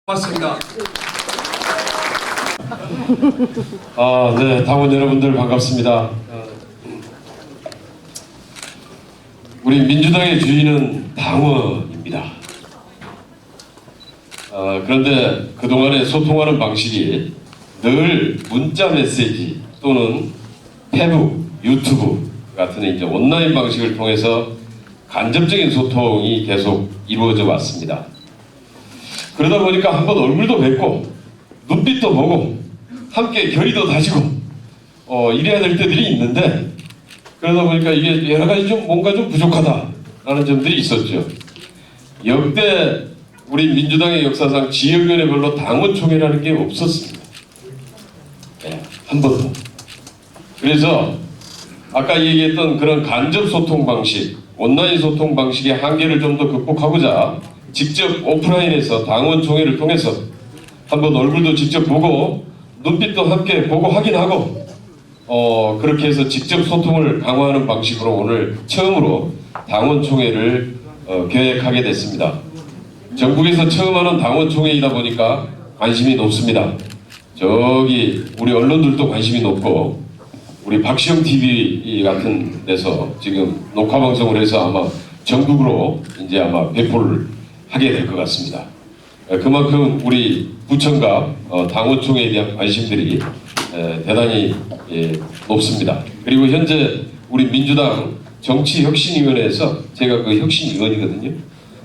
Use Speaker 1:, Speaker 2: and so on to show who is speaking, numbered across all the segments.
Speaker 1: 고맙습니다.
Speaker 2: 네, 당원 여러분들 반갑습니다. 우리 민주당의 주인은 당원입니다. 그런데 그동안의 소통하는 방식이 늘 문자 메시지 또는 페북, 유튜브 같은 이제 온라인 방식을 통해서 간접적인 소통이 계속 이루어져 왔습니다. 그러다 보니까 한번 얼굴도 뵙고 눈빛도 보고 함께 결의도 다지고 이래야 될 때들이 있는데, 그러다 보니까 이게 여러 가지 뭔가 좀 부족하다라는 점들이 있었죠. 역대 우리 민주당의 역사상 지역위원회별로 당원총회라는 게 없었습니다. 네, 한 번도. 그래서 아까 얘기했던 그런 간접 소통 방식, 온라인 소통 방식의 한계를 좀 더 극복하고자 직접 오프라인에서 당원총회를 통해서 한번 얼굴도 직접 보고 눈빛도 함께 보고 확인하고 그렇게 해서 직접 소통을 강화하는 방식으로 오늘 처음으로 당원총회를 계획하게 됐습니다. 전국에서 처음 하는 당원총회이다 보니까 관심이 높습니다. 저기 우리 언론들도 관심이 높고 우리 박시영 TV 같은 데서 지금 녹화 방송을 해서 아마 전국으로 이제 아마 배포를 하게 될 것 같습니다. 그만큼 우리 부천과 당원총회에 대한 관심들이 대단히 높습니다. 그리고 현재 우리 민주당 정치혁신위원회에서 제가 그 혁신위원이거든요.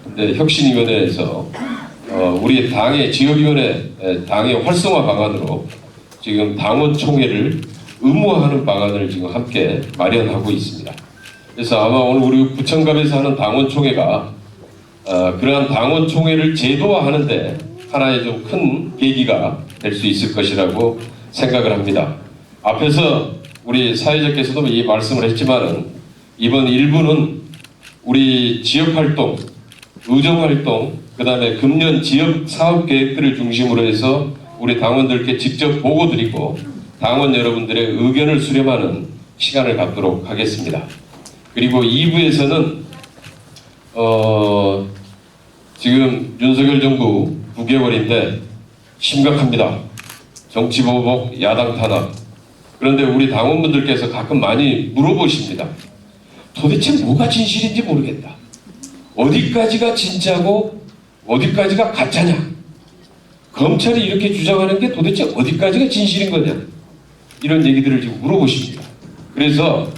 Speaker 2: 근데 혁신위원회에서 우리 당의 지역위원회 당의 활성화 방안으로 지금 당원총회를 의무화하는 방안을 지금 함께 마련하고 있습니다. 그래서 아마 오늘 우리 부천갑에서 하는 당원총회가 그러한 당원총회를 제도화하는데 하나의 좀 큰 계기가 될 수 있을 것이라고 생각을 합니다. 앞에서 우리 사회자께서도 이 말씀을 했지만은 이번 1부는 우리 지역활동, 의정활동, 그 다음에 금년 지역 사업계획들을 중심으로 해서 우리 당원들께 직접 보고드리고 당원 여러분들의 의견을 수렴하는 시간을 갖도록 하겠습니다. 그리고 2부에서는 지금 윤석열 정부 9개월인데 심각합니다. 정치보복, 야당 탄압. 그런데 우리 당원분들께서 가끔 많이 물어보십니다. 도대체 뭐가 진실인지 모르겠다. 어디까지가 진짜고 어디까지가 가짜냐. 검찰이 이렇게 주장하는 게 도대체 어디까지가 진실인 거냐. 이런 얘기들을 지금 물어보십니다. 그래서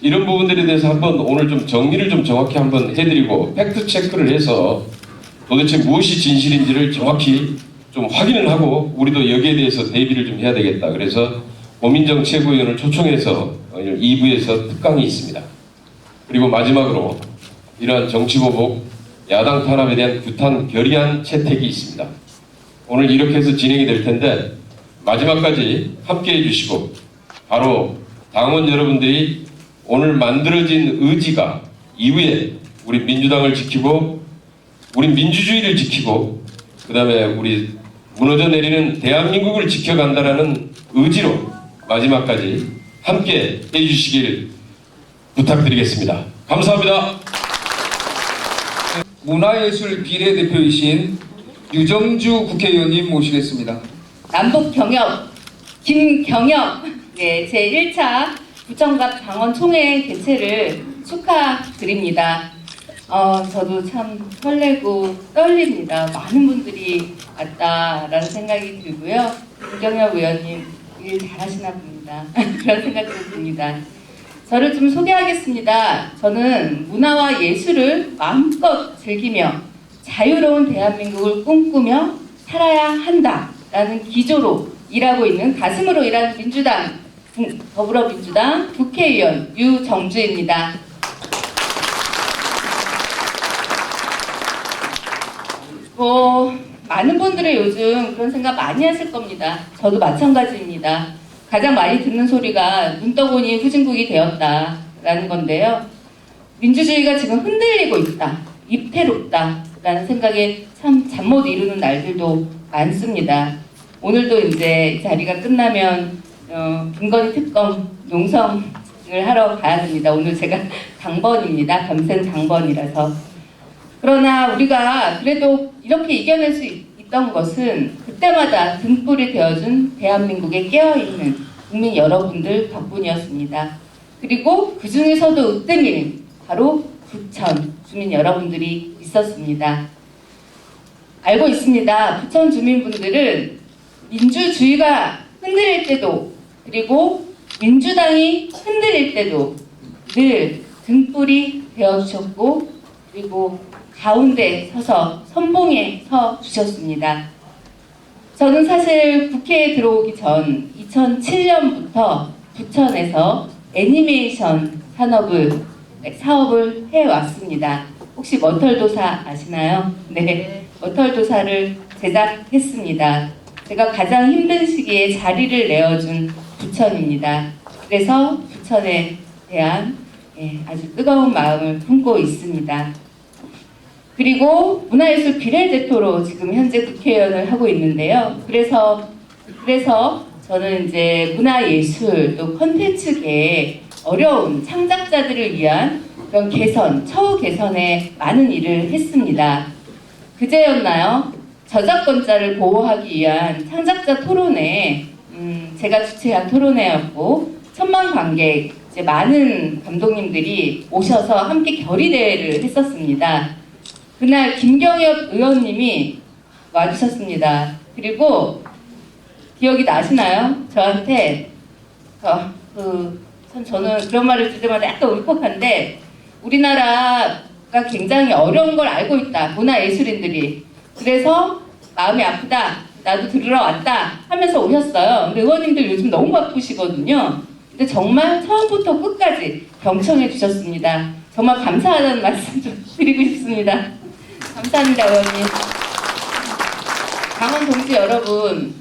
Speaker 2: 이런 부분들에 대해서 한번 오늘 좀 정리를 좀 정확히 한번 해드리고 팩트 체크를 해서 도대체 무엇이 진실인지를 정확히 좀 확인을 하고 우리도 여기에 대해서 대비를 좀 해야 되겠다. 그래서 고민정 최고위원을 초청해서 2부에서 특강이 있습니다. 그리고 마지막으로 이러한 정치보복, 야당 탄압에 대한 규탄 결의안 채택이 있습니다. 오늘 이렇게 해서 진행이 될 텐데 마지막까지 함께 해주시고 바로 당원 여러분들이 오늘 만들어진 의지가 이후에 우리 민주당을 지키고 우리 민주주의를 지키고 그 다음에 우리 무너져 내리는 대한민국을 지켜간다라는 의지로 마지막까지 함께 해주시길 부탁드리겠습니다. 감사합니다.
Speaker 1: 문화예술 비례대표이신 유정주 국회의원님 모시겠습니다.
Speaker 3: 남북경협 김경협 제1차 부천갑 당원총회 개최를 축하드립니다. 저도 참 설레고 떨립니다. 많은 분들이 왔다라는 생각이 들고요. 김경협 의원님 일 잘하시나 봅니다. 그런 생각도 듭니다. 저를 좀 소개하겠습니다. 저는 문화와 예술을 마음껏 즐기며 자유로운 대한민국을 꿈꾸며 살아야 한다라는 기조로 일하고 있는 가슴으로 일하는 민주당 더불어민주당 국회의원 유정주입니다. 많은 분들이 요즘 그런 생각 많이 하실 겁니다. 저도 마찬가지입니다. 가장 많이 듣는 소리가 눈 떠보니 후진국이 되었다라는 건데요. 민주주의가 지금 흔들리고 있다, 위태롭다라는 생각에 참 잠 못 이루는 날들도 많습니다. 오늘도 이제 이 자리가 끝나면 김건희 특검 농성을 하러 가야 됩니다. 오늘 제가 당번입니다. 밤샘 당번이라서. 그러나 우리가 그래도 이렇게 이겨낼 수 있던 것은 그때마다 등불이 되어준 대한민국에 깨어있는 국민 여러분들 덕분이었습니다. 그리고 그 중에서도 으뜸인 바로 부천 주민 여러분들이 있었습니다. 알고 있습니다. 부천 주민분들은 민주주의가 흔들릴 때도 그리고 민주당이 흔들릴 때도 늘 등불이 되어주셨고 그리고 가운데 서서 선봉에 서 주셨습니다. 저는 사실 국회에 들어오기 전 2007년부터 부천에서 애니메이션 사업을 해왔습니다. 혹시 머털도사 아시나요? 네, 머털도사를 제작했습니다. 제가 가장 힘든 시기에 자리를 내어준 부천입니다. 그래서 부천에 대한 아주 뜨거운 마음을 품고 있습니다. 그리고 문화예술 비례대표로 지금 현재 국회의원을 하고 있는데요. 그래서 저는 이제 문화예술 또 콘텐츠계에 어려운 창작자들을 위한 그런 개선, 처우 개선에 많은 일을 했습니다. 그제였나요? 저작권자를 보호하기 위한 창작자 토론회, 제가 주최한 토론회였고 1000만 관객, 이제 많은 감독님들이 오셔서 함께 결의대회를 했었습니다. 그날 김경엽 의원님이 와주셨습니다. 그리고 기억이 나시나요? 저한테 참 저는 그런 말을 들 때마다 약간 울컥한데 우리나라가 굉장히 어려운 걸 알고 있다. 문화예술인들이. 그래서 마음이 아프다. 나도 들으러 왔다 하면서 오셨어요. 근데 의원님들 요즘 너무 바쁘시거든요. 근데 정말 처음부터 끝까지 경청해 주셨습니다. 정말 감사하다는 말씀 좀 드리고 싶습니다. 감사합니다, 의원님. 강원 동지 여러분,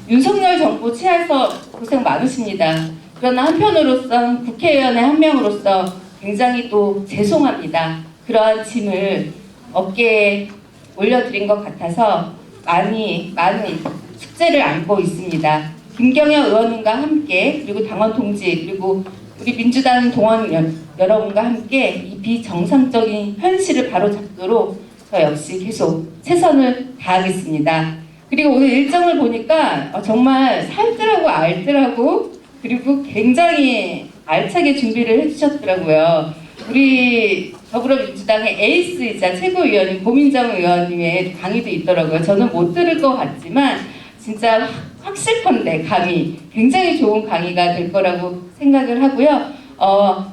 Speaker 3: 윤석열 정부 치하에서 고생 많으십니다. 그러나 한편으로선 국회의원의 한 명으로서 굉장히 또 죄송합니다. 그러한 짐을 어깨에 올려드린 것 같아서 많은 숙제를 안고 있습니다. 김경엽 의원님과 함께 그리고 당원 동지 그리고 우리 민주당 동원 여러분과 함께 이 비정상적인 현실을 바로잡도록 저 역시 계속 최선을 다하겠습니다. 그리고 오늘 일정을 보니까 정말 살뜰하고 알뜰하고 그리고 굉장히 알차게 준비를 해주셨더라고요. 우리 더불어민주당의 에이스이자 최고위원인 고민정 의원님의 강의도 있더라고요. 저는 못 들을 것 같지만 진짜 확실컨대 강의, 굉장히 좋은 강의가 될 거라고 생각을 하고요.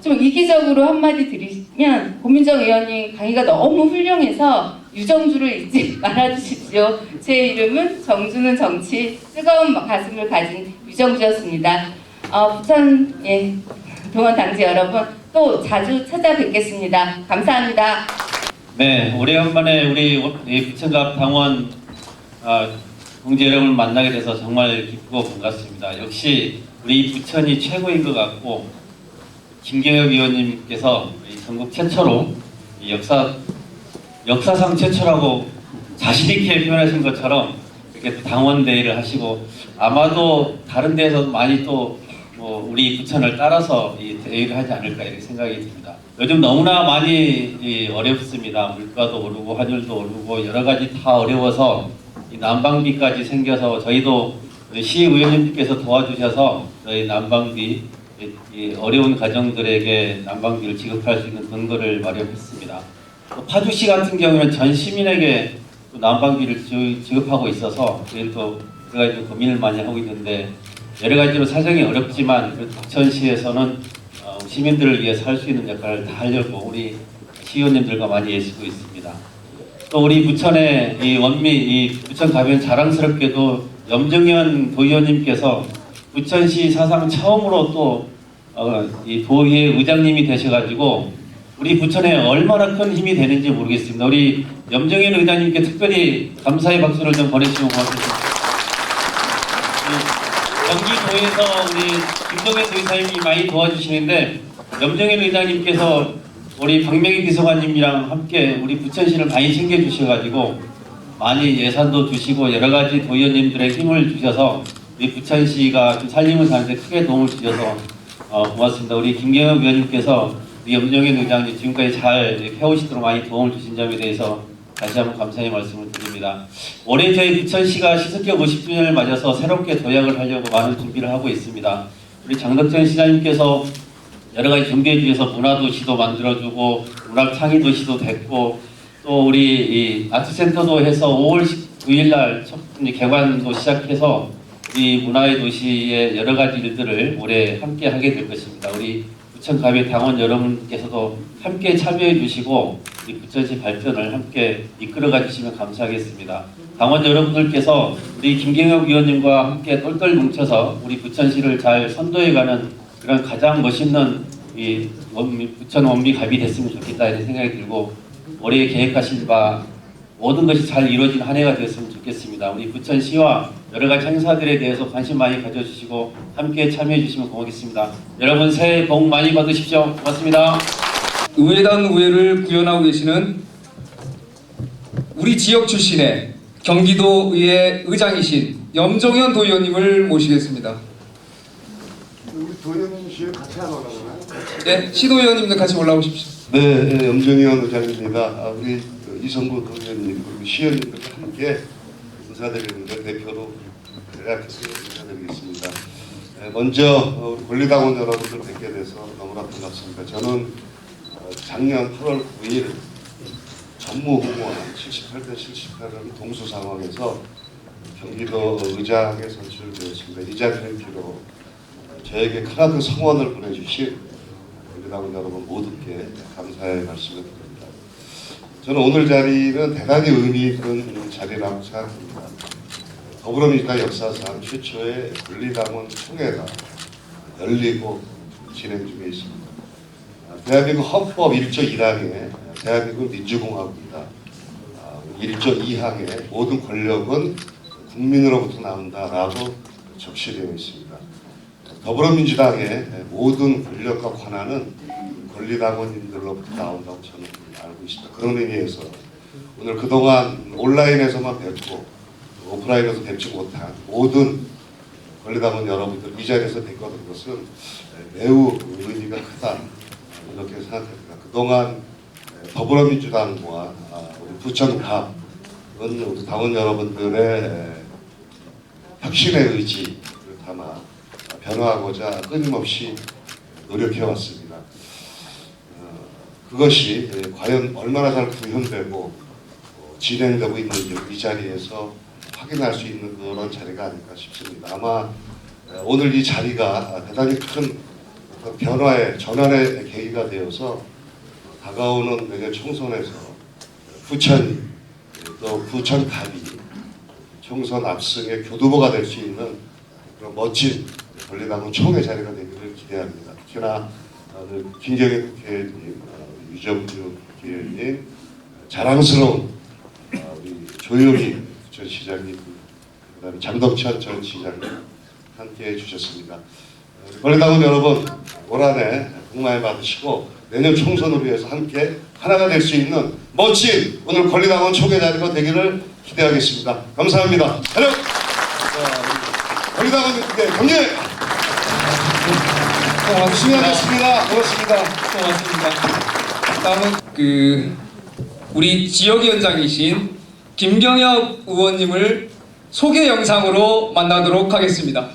Speaker 3: 좀 이기적으로 한마디 드리면 고민정 의원님 강의가 너무 훌륭해서 유정주를 잊지 말아주십시오. 제 이름은 정주는 정치, 뜨거운 가슴을 가진 유정주였습니다. 부천 동원 당지 여러분 또 자주 찾아뵙겠습니다. 감사합니다.
Speaker 4: 네, 오래간만에 우리 부천갑 당원 동지 여러분을 만나게 돼서 정말 기쁘고 반갑습니다. 역시 우리 부천이 최고인 것 같고 김경엽 위원님께서 전국 최초로 역사상 최초라고 자신 있게 표현하신 것처럼 이렇게 당원 대회를 하시고 아마도 다른 데에서 많이 또 우리 부천을 따라서 이 대회를 하지 않을까 이렇게 생각이 듭니다. 요즘 너무나 많이 어렵습니다. 물가도 오르고 환율도 오르고 여러 가지 다 어려워서 이 난방비까지 생겨서 저희도 시의원님께서 도와주셔서 저희 난방비 이 어려운 가정들에게 난방비를 지급할 수 있는 근거를 마련했습니다. 또 파주시 같은 경우는 전 시민에게 또 난방비를 지급하고 있어서 저희도 여러 가지 고민을 많이 하고 있는데 여러 가지로 사정이 어렵지만 부천시에서는 시민들을 위해 살 수 있는 역할을 다 하려고 우리 시의원님들과 많이 애쓰고 있습니다. 또 우리 부천의 부천 가면 자랑스럽게도 염정현 도의원님께서 부천시 사상 처음으로 또 이 도의회 의장님이 되셔가지고 우리 부천에 얼마나 큰 힘이 되는지 모르겠습니다. 우리 염정현 의장님께 특별히 감사의 박수를 좀 보내주시면 고맙겠습니다. 경기도에서 우리 김동현 의사님이 많이 도와주시는데 염정현 의장님께서 우리 박명희 비서관님이랑 함께 우리 부천시를 많이 챙겨주셔가지고 많이 예산도 주시고 여러 가지 도의원님들의 힘을 주셔서 우리 부천시가 좀 살림을 사는데 크게 도움을 주셔서 고맙습니다. 우리 김경엽 의원님께서 우리 염정현 의장님 지금까지 잘 해오시도록 많이 도움을 주신 점에 대해서 다시 한번 감사의 말씀을 드립니다. 올해 저희 부천시가 시습교 50주년을 맞아서 새롭게 도약을 하려고 많은 준비를 하고 있습니다. 우리 장덕천 시장님께서 여러 가지 준비해 주셔서 문화도시도 만들어주고 문학 창의도시도 됐고 또 우리 이 아트센터도 해서 5월 9일 날 첫 개관도 시작해서 우리 문화의 도시의 여러 가지 일들을 올해 함께 하게 될 것입니다. 우리 부천갑의 당원 여러분께서도 함께 참여해 주시고 우리 부천시 발전을 함께 이끌어가 주시면 감사하겠습니다. 당원 여러분들께서 우리 김경혁 위원님과 함께 똘똘 뭉쳐서 우리 부천시를 잘 선도해가는 그런 가장 멋있는 이 부천 원미갑이 됐으면 좋겠다 이런 생각이 들고 올해 계획하신 바 모든 것이 잘 이루어진 한 해가 되었으면 좋겠습니다. 우리 부천시와 여러 가지 행사들에 대해서 관심 많이 가져주시고 함께 참여해 주시면 고맙겠습니다. 여러분 새해 복 많이 받으십시오. 고맙습니다.
Speaker 1: 의회단 의회를 구현하고 계시는 우리 지역 출신의 경기도의회 의장이신 염종현 도의원님을 모시겠습니다.
Speaker 5: 우리 도의원님 시에 같이 안 올라가나요?
Speaker 1: 네, 시도의원님도 같이 올라오십시오.
Speaker 5: 네, 염정현 의장입니다. 우리 이성구 도의원님 그리고 시의원님들과 함께 인사드리는데 대표로 연락해서 인사드리겠습니다. 먼저 우리 권리당원 여러분들 뵙게 돼서 너무나 반갑습니다. 저는 작년 8월 9일 전무후무한 78대 78을 동수 상황에서 경기도 의장에 선출되었습니다. 이 자리를 빌어 저에게 크나큰 성원을 보내주신 권리당원 여러분 모두께 감사의 말씀을 드립니다. 저는 오늘 자리는 대단히 의미 있는 자리라고 생각합니다. 더불어민주당 역사상 최초의 권리당원 총회가 열리고 진행 중에 있습니다. 대한민국 헌법 1조 1항에 대한민국 민주공화국이다. 1조 2항에 모든 권력은 국민으로부터 나온다라고 적시되어 있습니다. 더불어민주당의 모든 권력과 권한은 권리당원인들로부터 나온다고 저는 알고 있습니다. 그런 의미에서 오늘 그동안 온라인에서만 뵙고 오프라인에서 뵙지 못한 모든 권리당원 여러분들 이 자리에서 뵙거든 것은 매우 의미가 크다 이렇게 생각합니다. 그동안 더불어민주당과 우리 부천갑은 우리 당원 여러분들의 혁신의 의지를 담아 변화하고자 끊임없이 노력해왔습니다. 그것이 과연 얼마나 잘 구현되고 진행되고 있는지 이 자리에서 확인할 수 있는 그런 자리가 아닐까 싶습니다. 아마 오늘 이 자리가 대단히 큰 변화의 전환의 계기가 되어서 다가오는 내년 총선에서 부천이 또 부천갑이 총선 압승의 교두보가 될 수 있는 그런 멋진 권리당원 총회 자리가 되기를 기대합니다. 특히나 김경혁 국회의원님, 유정주 국회의원님, 자랑스러운 우리 조효리 전 시장님, 그다음에 장덕천 전 시장님 함께해 주셨습니다. 권리당원 여러분 올 한해 복 많이 받으시고 내년 총선을 위해서 함께 하나가 될 수 있는 멋진 오늘 권리당원 총회 자리가 되기를 기대하겠습니다. 감사합니다. 안녕. 권리당원 경례. 수고하셨습니다. 고맙습니다.
Speaker 1: 고맙습니다. 다음은 우리 지역위원장이신 김경혁 의원님을 소개 영상으로 만나도록 하겠습니다.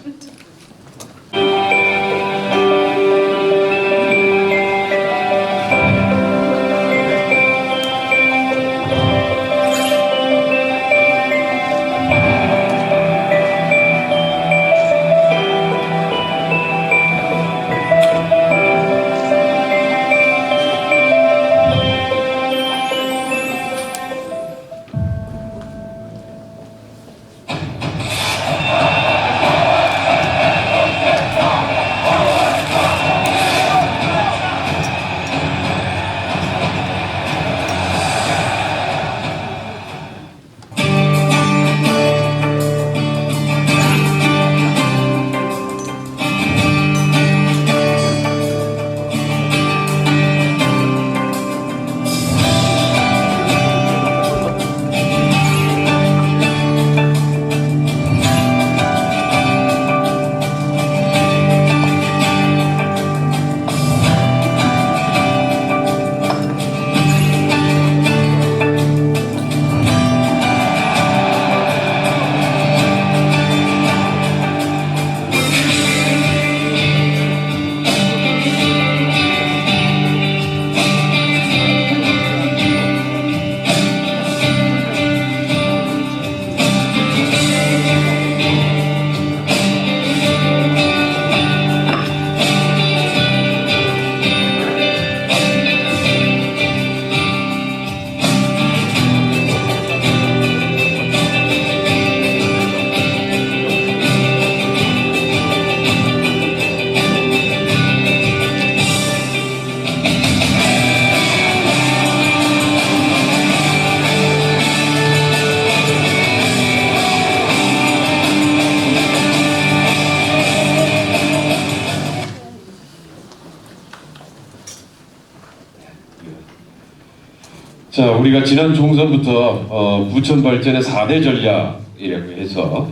Speaker 2: 자, 우리가 지난 총선부터 부천 발전의 4대 전략이라고 해서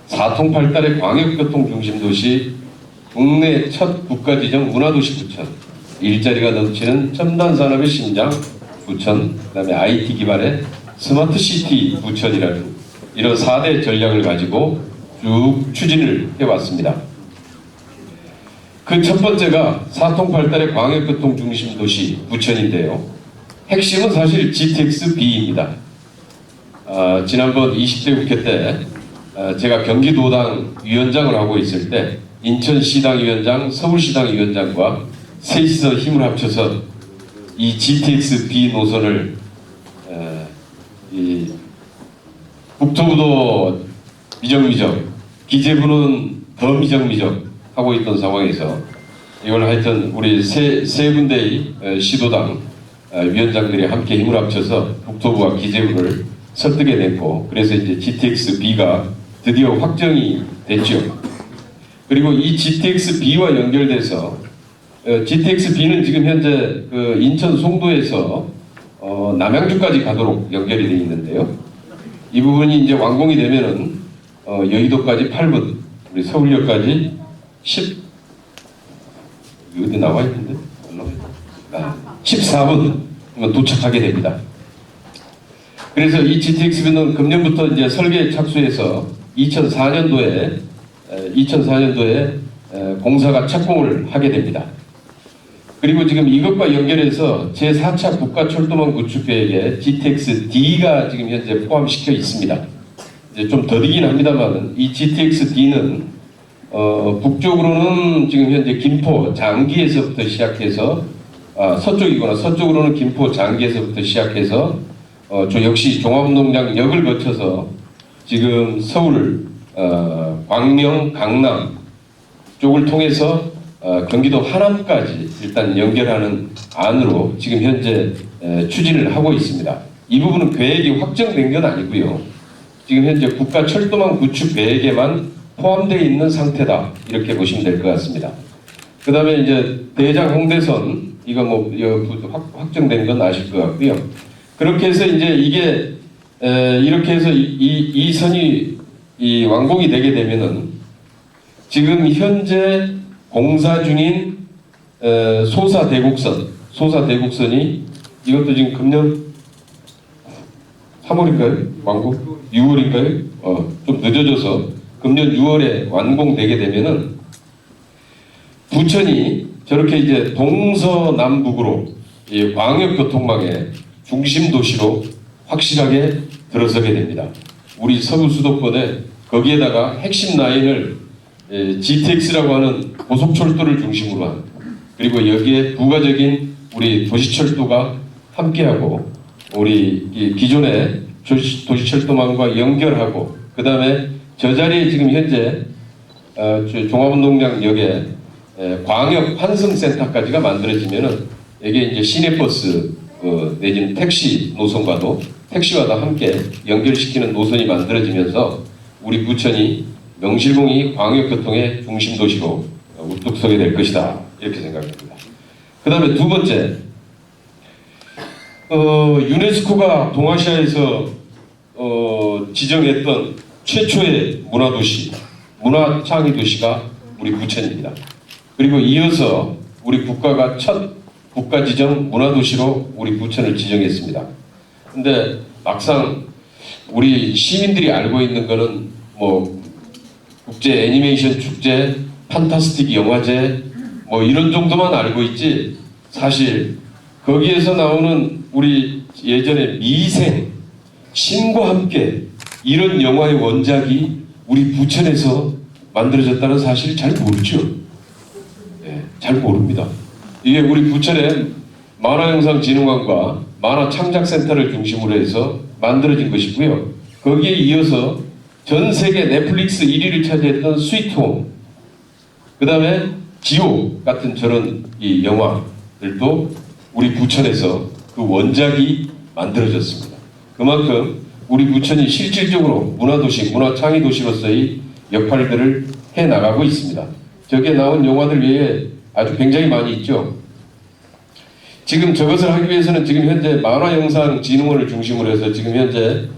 Speaker 2: 사통팔달의 광역교통 중심 도시, 국내 첫 국가지정 문화도시 부천, 일자리가 넘치는 첨단 산업의 심장 부천, 그다음에 IT 기반의 스마트시티 부천이라는 이런 4대 전략을 가지고 쭉 추진을 해왔습니다. 그 첫 번째가 사통팔달의 광역교통 중심 도시 부천인데요. 핵심은 사실 GTX-B입니다. 지난번 20대 국회 때 제가 경기도당 위원장을 하고 있을 때 인천시당 위원장, 서울시당 위원장과 셋이서 힘을 합쳐서 이 GTX-B 노선을 이 국토부도 미적미적, 기재부는 더 미적미적 하고 있던 상황에서 이걸 하여튼 우리 세 군데의 시도당 위원장들이 함께 힘을 합쳐서 국토부와 기재부를 설득해냈고, 그래서 이제 GTX-B가 드디어 확정이 됐죠. 그리고 이 GTX-B와 연결돼서 GTX-B는 지금 현재 그 인천 송도에서 남양주까지 가도록 연결이 되어 있는데요. 이 부분이 이제 완공이 되면은 여의도까지 8분, 우리 서울역까지 14분 도착하게 됩니다. 그래서 이 GTX-B는 금년부터 이제 설계 착수해서 2004년도에 공사가 착공을 하게 됩니다. 그리고 지금 이것과 연결해서 제4차 국가철도망 구축 계획에 GTX-D가 지금 현재 포함시켜 있습니다. 이제 좀 더디긴 합니다만 이 GTX-D는 북쪽으로는 지금 현재 김포 장기에서부터 시작해서 서쪽으로는 김포 장기에서부터 시작해서 저 역시 종합운동장역을 거쳐서 지금 서울, 광명, 강남 쪽을 통해서 경기도 하남까지 일단 연결하는 안으로 지금 현재 추진을 하고 있습니다. 이 부분은 계획이 확정된 건 아니고요. 지금 현재 국가철도망 구축 계획에만 포함되어 있는 상태다, 이렇게 보시면 될 것 같습니다. 그 다음에 이제 대장 홍대선, 이거 뭐 확정된 건 아실 것 같고요. 그렇게 해서 이제 이게 이렇게 해서 이 선이 완공이 되게 되면은 지금 현재 공사 중인 소사대곡선이 이것도 지금 금년 3월인가요? 완공? 6월인가요? 좀 늦어져서 금년 6월에 완공되게 되면은 부천이 저렇게 이제 동서남북으로 이 광역교통망의 중심 도시로 확실하게 들어서게 됩니다. 우리 서부 수도권에 거기에다가 핵심 라인을 GTX라고 하는 고속철도를 중심으로 한, 그리고 여기에 부가적인 우리 도시철도가 함께하고 우리 기존의 도시철도망과 연결하고, 그 다음에 저 자리에 지금 현재 종합운동장역에 광역 환승센터까지가 만들어지면은 이게 이제 시내버스 내지는 택시 노선과도 함께 연결시키는 노선이 만들어지면서 우리 부천이 명실공히 광역교통의 중심 도시로 우뚝 서게 될 것이다, 이렇게 생각합니다. 그 다음에 두 번째, 유네스코가 동아시아에서 지정했던 최초의 문화도시, 문화창의도시가 우리 부천입니다. 그리고 이어서 우리 국가가 첫 국가지정 문화도시로 우리 부천을 지정했습니다. 근데 막상 우리 시민들이 알고 있는 거는 뭐 국제 애니메이션 축제, 판타스틱 영화제 뭐 이런 정도만 알고 있지, 사실 거기에서 나오는 우리 예전에 미생, 신과 함께 이런 영화의 원작이 우리 부천에서 만들어졌다는 사실 잘 모르죠. 네, 잘 모릅니다. 이게 우리 부천의 만화영상진흥원과 만화창작센터를 중심으로 해서 만들어진 것이고요. 거기에 이어서 전 세계 넷플릭스 1위를 차지했던 스위트홈, 그 다음에 지오 같은 저런 이 영화들도 우리 부천에서 그 원작이 만들어졌습니다. 그만큼 우리 부천이 실질적으로 문화도시, 문화창의도시로서의 역할들을 해나가고 있습니다. 저기에 나온 영화들 외에 아주 굉장히 많이 있죠. 지금 저것을 하기 위해서는 지금 현재 만화영상진흥원을 중심으로 해서 지금 현재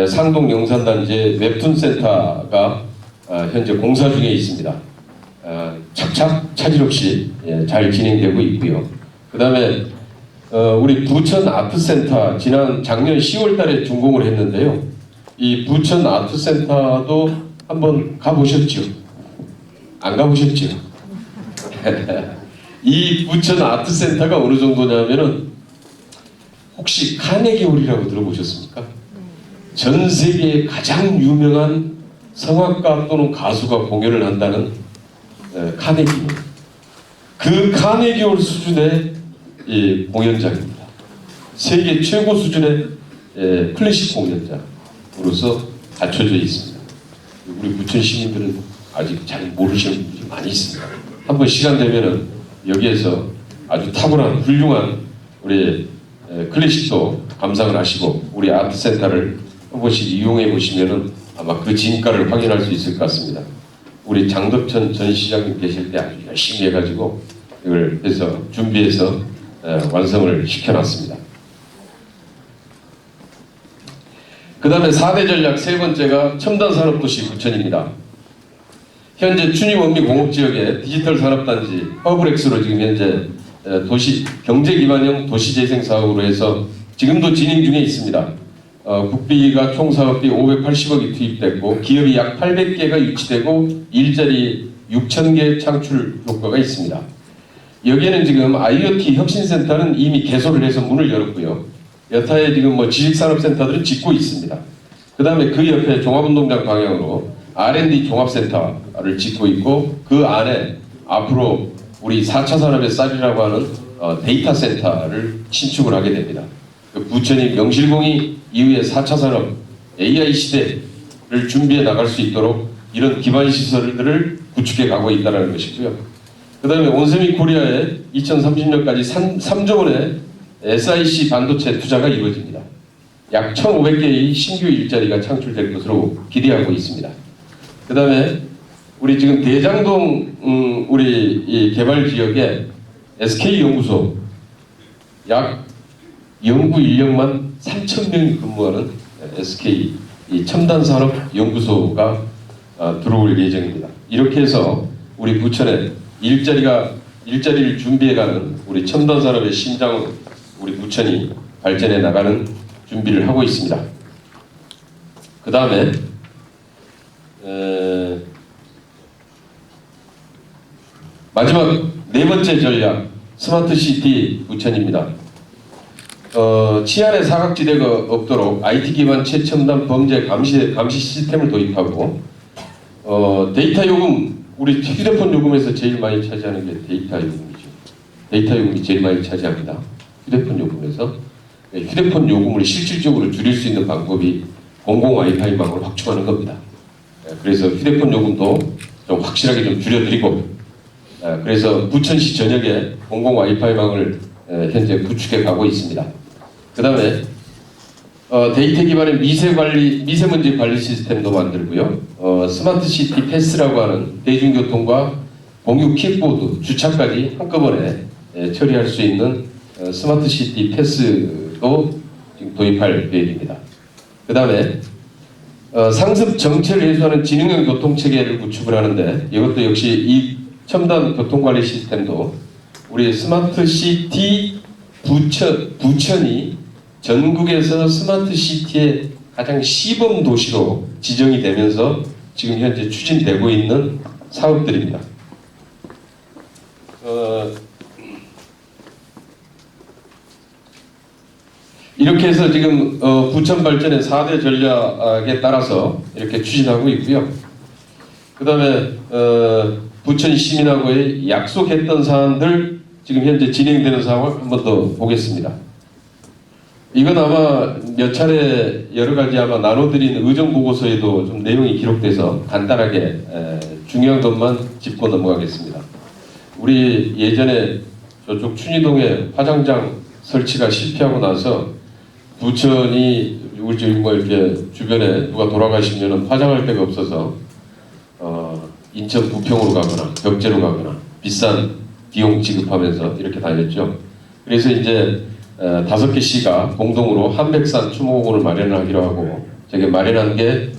Speaker 2: 상동 영산단지의 웹툰 센터가 현재 공사 중에 있습니다. 착착 차질 없이 잘 진행되고 있고요. 그 다음에 우리 부천 아트센터 지난 작년 10월달에 준공을 했는데요. 이 부천 아트센터도 한번 가보셨죠? 안 가보셨죠? 이 부천 아트센터가 어느 정도냐면은 혹시 카네기홀이라고 들어보셨습니까? 전 세계에 가장 유명한 성악가 또는 가수가 공연을 한다는 카네기홀. 그 카네기홀 수준의 공연장입니다. 세계 최고 수준의 클래식 공연장으로서 갖춰져 있습니다. 우리 부천 시민들은 아직 잘 모르시는 분들이 많이 있습니다. 한번 시간 되면은 여기에서 아주 탁월한 훌륭한 우리 클래식도 감상을 하시고 우리 아트센터를 한 번씩 이용해 보시면은 아마 그 진가를 확인할 수 있을 것 같습니다. 우리 장덕천 전 시장님 계실 때 아주 열심히 해가지고 이걸 해서 준비해서 완성을 시켜놨습니다. 그 다음에 4대 전략 세 번째가 첨단산업도시 부천입니다. 현재 춘희 원미 공업지역의 디지털 산업단지 허브렉스로 지금 현재 도시 경제기반형 도시재생 사업으로 해서 지금도 진행 중에 있습니다. 국비가 총 사업비 580억이 투입됐고 기업이 약 800개가 유치되고 일자리 6,000개 창출 효과가 있습니다. 여기에는 지금 IoT 혁신센터는 이미 개소를 해서 문을 열었고요. 여타의 지금 지식산업센터들은 짓고 있습니다. 그 다음에 그 옆에 종합운동장 방향으로 R&D 종합센터를 짓고 있고 그 안에 앞으로 우리 4차 산업의 쌀이라고 하는 데이터 센터를 신축을 하게 됩니다. 그 부천이 명실공히 이후에 4차 산업 AI 시대를 준비해 나갈 수 있도록 이런 기반 시설들을 구축해 가고 있다는 것이고요. 그 다음에 온세미 코리아에 2030년까지 3조 원의 SIC 반도체 투자가 이루어집니다. 약 1,500개의 신규 일자리가 창출될 것으로 기대하고 있습니다. 그 다음에 우리 지금 대장동 우리 이 개발 지역에 SK 연구소 약 연구 인력만 3,000명이 근무하는 SK 이 첨단산업 연구소가 들어올 예정입니다. 이렇게 해서 우리 부천에 일자리를 준비해가는 우리 첨단산업의 심장으로 우리 부천이 발전해 나가는 준비를 하고 있습니다. 그 다음에 마지막 네 번째 전략 스마트시티 부천입니다. 치안의 사각지대가 없도록 IT 기반 최첨단 범죄 감시 시스템을 도입하고 데이터 요금 우리 휴대폰 요금에서 제일 많이 차지하는 게 데이터 요금이죠. 데이터 요금이 제일 많이 차지합니다. 휴대폰 요금에서 휴대폰 요금을 실질적으로 줄일 수 있는 방법이 공공 와이파이망을 확충하는 겁니다. 그래서 휴대폰 요금도 좀 확실하게 좀 줄여드리고 그래서 부천시 전역에 공공 와이파이망을 현재 구축해 가고 있습니다. 그 다음에 데이터 기반의 미세먼지 관리 시스템도 만들고요. 스마트시티 패스라고 하는 대중교통과 공유 킥보드, 주차까지 한꺼번에 처리할 수 있는 스마트시티 패스도 지금 도입할 계획입니다. 그 다음에 상습 정체를 해소하는 지능형 교통체계를 구축을 하는데 이것도 역시 이 첨단 교통관리 시스템도 우리 스마트시티 부천이 전국에서 스마트시티의 가장 시범 도시로 지정이 되면서 지금 현재 추진되고 있는 사업들입니다. 이렇게 해서 지금 부천 발전의 4대 전략에 따라서 이렇게 추진하고 있고요. 그 다음에 부천 시민하고의 약속했던 사안들 지금 현재 진행되는 상황을 한 번 더 보겠습니다. 이건 아마 몇 차례 여러 가지 아마 나눠드린 의정 보고서에도 좀 내용이 기록돼서 간단하게 중요한 것만 짚고 넘어가겠습니다. 우리 예전에 저쪽 춘희동에 화장장 설치가 실패하고 나서 부천이 우리 지금 뭐 이렇게 주변에 누가 돌아가시면은 화장할 데가 없어서 인천 부평으로 가거나 벽제로 가거나 비싼 비용 지급하면서 이렇게 다녔죠. 그래서 이제 5개 시가 공동으로 한백산 추모공원을 마련하기로 하고 저게 마련한 게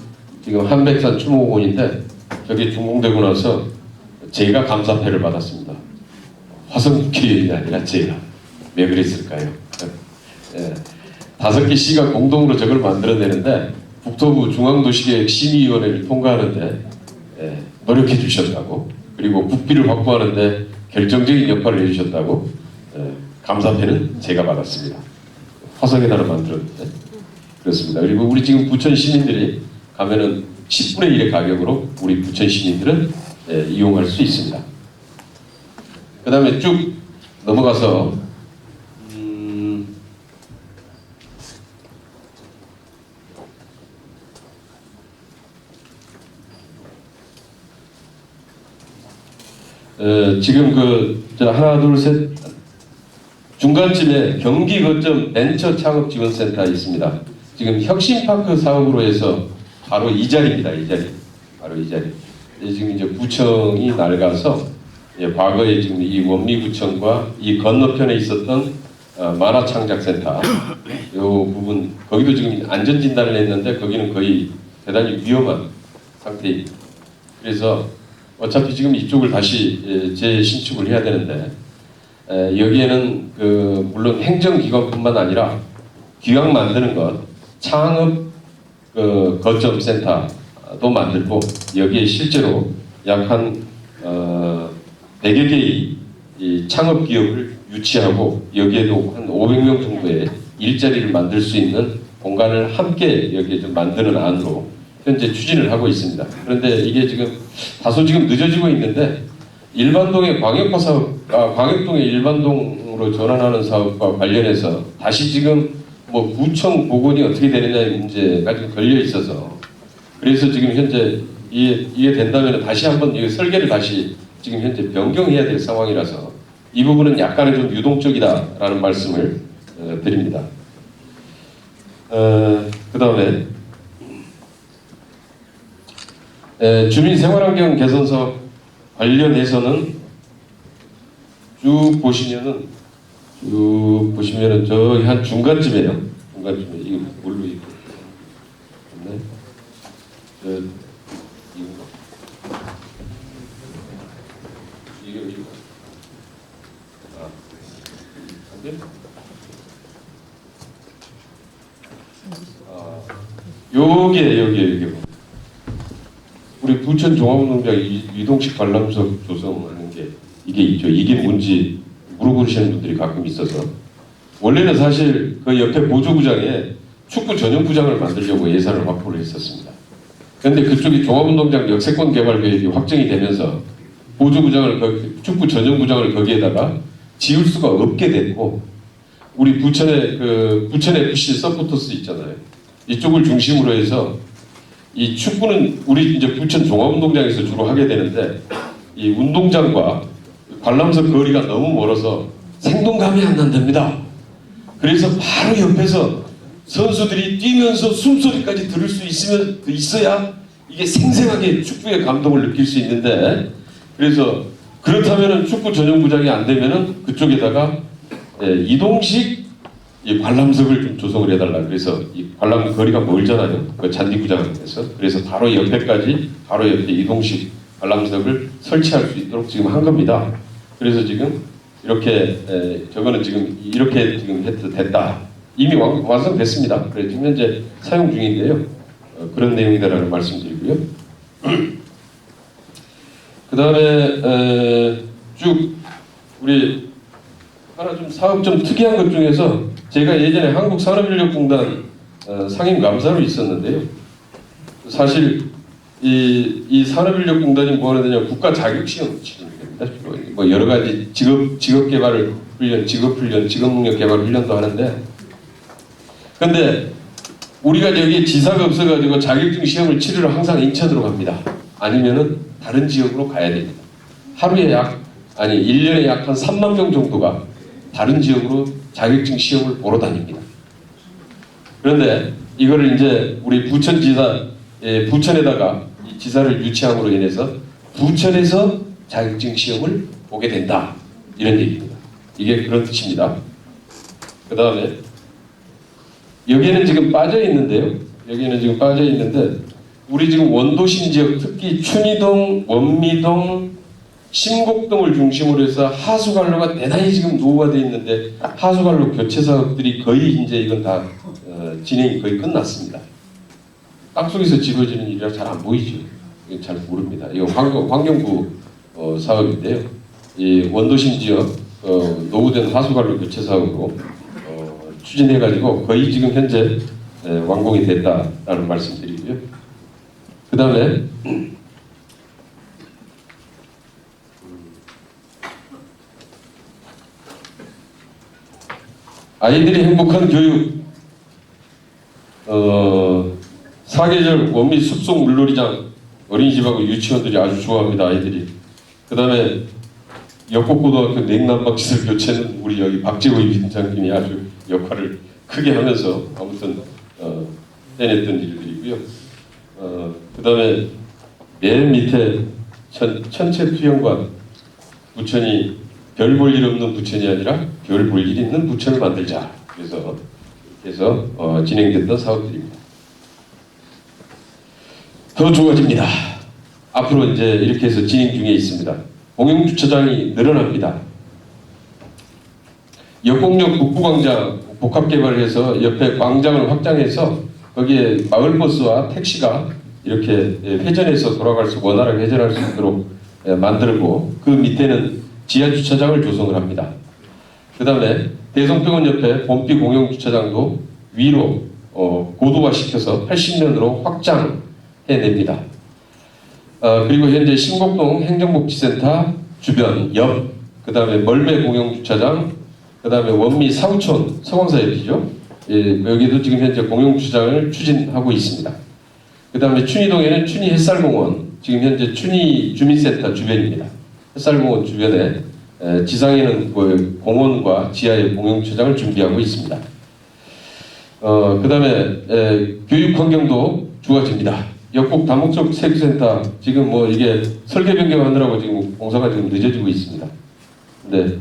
Speaker 2: 지금 한백산 추모공원인데 저게 준공되고 나서 제가 감사패를 받았습니다. 화성기획이 아니라 제가. 왜 그랬을까요? 5개 시가 공동으로 저걸 만들어내는데 국토부 중앙도시계획 심의위원회를 통과하는데 노력해 주셨다고, 그리고 국비를 확보하는데 결정적인 역할을 해주셨다고 감사패는 제가 받았습니다. 화성에다가 만들었는데 그렇습니다. 그리고 우리 지금 부천 시민들이 가면은 10분의 1의 가격으로 우리 부천 시민들은 이용할 수 있습니다. 그 다음에 쭉 넘어가서 지금 하나 둘 셋 중간쯤에 경기 거점 벤처 창업 지원센터 있습니다. 지금 혁신파크 사업으로 해서 바로 이 자리입니다. 이 자리. 바로 이 자리. 지금 이제 구청이 낡아서 과거에 지금 이 원미구청과 이 건너편에 있었던 만화창작센터 이 부분 거기도 지금 안전진단을 했는데 거기는 거의 대단히 위험한 상태입니다. 그래서 어차피 지금 이쪽을 다시 재신축을 해야 되는데 여기에는 물론 행정기관뿐만 아니라 기왕 만드는 것 창업 거점 센터도 만들고 여기에 실제로 약 한 100여 개의 이 창업 기업을 유치하고 여기에도 한 500명 정도의 일자리를 만들 수 있는 공간을 함께 여기에 좀 만드는 안으로 현재 추진을 하고 있습니다. 그런데 이게 지금 다소 지금 늦어지고 있는데 일반동의 광역화 사업, 광역동의 일반동으로 전환하는 사업과 관련해서 다시 지금 구청 복원이 어떻게 되느냐의 문제가 지금 걸려 있어서 그래서 지금 현재 이게 된다면 다시 한번 이 설계를 다시 지금 현재 변경해야 될 상황이라서 이 부분은 약간의 좀 유동적이다라는 말씀을 드립니다. 그 다음에 주민 생활환경 개선 사업 관련해서는 쭉 보시면은 저기 한 중간쯤이에요. 중간쯤에 이거 뭘로 이거 이거 안 돼? 여기 우리 부천 종합운동장 이동식 관람석 조성하는 게 이게 있죠. 이게 뭔지 물어보시는 분들이 가끔 있어서 원래는 사실 그 옆에 보조구장에 축구 전용구장을 만들려고 예산을 확보를 했었습니다. 그런데 그쪽이 종합운동장 역세권 개발 계획이 확정이 되면서 보조구장을 축구 전용구장을 거기에다가 지을 수가 없게 됐고 우리 부천 FC 서포터스 있잖아요. 이쪽을 중심으로 해서 이 축구는 우리 이제 부천 종합운동장에서 주로 하게 되는데 이 운동장과 관람석 거리가 너무 멀어서 생동감이 안 난답니다. 그래서 바로 옆에서 선수들이 뛰면서 숨소리까지 들을 수 있어야 이게 생생하게 축구의 감동을 느낄 수 있는데 그래서 그렇다면은 축구 전용구장이 안 되면은 그쪽에다가 이동식 이 관람석을 좀 조성을 해달라. 그래서 이 관람 거리가 멀잖아요. 그 잔디구장에서. 그래서 바로 옆에까지 바로 옆에 이동식 관람석을 설치할 수 있도록 지금 한 겁니다. 그래서 지금 이렇게 저거는 지금 이렇게 지금 됐다. 이미 완성됐습니다. 그래서 지금 현재 사용 중인데요. 그런 내용이다라는 말씀드리고요. 그 다음에 쭉 우리 하나 좀 사업 좀 특이한 것 중에서 제가 예전에 한국산업인력공단 상임감사로 있었는데요. 사실 이 산업인력공단이 뭐 하느냐 국가 자격시험 치르는 겁니다. 뭐 여러 가지 직업 개발 훈련, 직업 능력 개발 훈련도 하는데 근데 우리가 여기 지사가 없어가지고 자격증 시험을 치르러 항상 인천으로 갑니다. 아니면은 다른 지역으로 가야 됩니다. 하루에 1년에 약 한 3만 명 정도가 다른 지역으로 자격증 시험을 보러 다닙니다. 그런데 이거를 이제 우리 부천지사, 부천에다가 이 지사를 유치함으로 인해서 부천에서 자격증 시험을 보게 된다. 이런 얘기입니다. 이게 그런 뜻입니다. 그 다음에 여기에는 지금 빠져 있는데요. 여기에는 지금 빠져 있는데 우리 지금 원도심 지역 특히 춘희동, 원미동, 신곡동을 중심으로 해서 하수관로가 대단히 지금 노후화되어 있는데 하수관로 교체 사업들이 거의 이제 이건 다 진행이 거의 끝났습니다. 땅속에서 지어지는 일이라 잘 안 보이죠. 이건 잘 모릅니다. 이거 환경부 사업인데요. 이 원도심 지역 노후된 하수관로 교체 사업으로 추진해가지고 거의 지금 현재 완공이 됐다라는 말씀드리고요. 그 다음에 아이들이 행복한 교육 사계절 원미 숲속 물놀이장 어린이집하고 유치원들이 아주 좋아합니다. 아이들이. 그 다음에 역곡고등학교 냉난방시설 교체는 우리 여기 박재호이 위원장님이 아주 역할을 크게 하면서 아무튼 해냈던 일들이고요. 그 다음에 맨 밑에 천체투영관 부천이 별 볼 일 없는 부천이 아니라 별 볼 일 있는 부천을 만들자. 그래서 진행됐던 사업들입니다. 더 좋아집니다. 앞으로 이제 이렇게 해서 진행 중에 있습니다. 공영주차장이 늘어납니다. 역곡역 북부광장 복합개발을 해서 옆에 광장을 확장해서 거기에 마을버스와 택시가 이렇게 회전해서 돌아갈 수 원활하게 회전할 수 있도록 만들고 그 밑에는 지하주차장을 조성을 합니다. 그 다음에 대성병원 옆에 봄비 공영주차장도 위로 고도화시켜서 80년으로 확장해냅니다. 그리고 현재 신곡동 행정복지센터 주변 옆, 그 다음에 멀매 공영주차장, 그 다음에 원미 사우촌 서광사 옆이죠. 여기도 지금 현재 공영주차장을 추진하고 있습니다. 그 다음에 춘희동에는 춘희 햇살공원, 지금 현재 춘희 주민센터 주변입니다. 햇살공원 주변에 지상에는 그 공원과 지하의 공영주차장을 준비하고 있습니다. 그 다음에 교육 환경도 좋아집니다. 역곡 다목적 세교센터 지금 뭐 이게 설계 변경하느라고 지금 공사가 지금 늦어지고 있습니다. 근데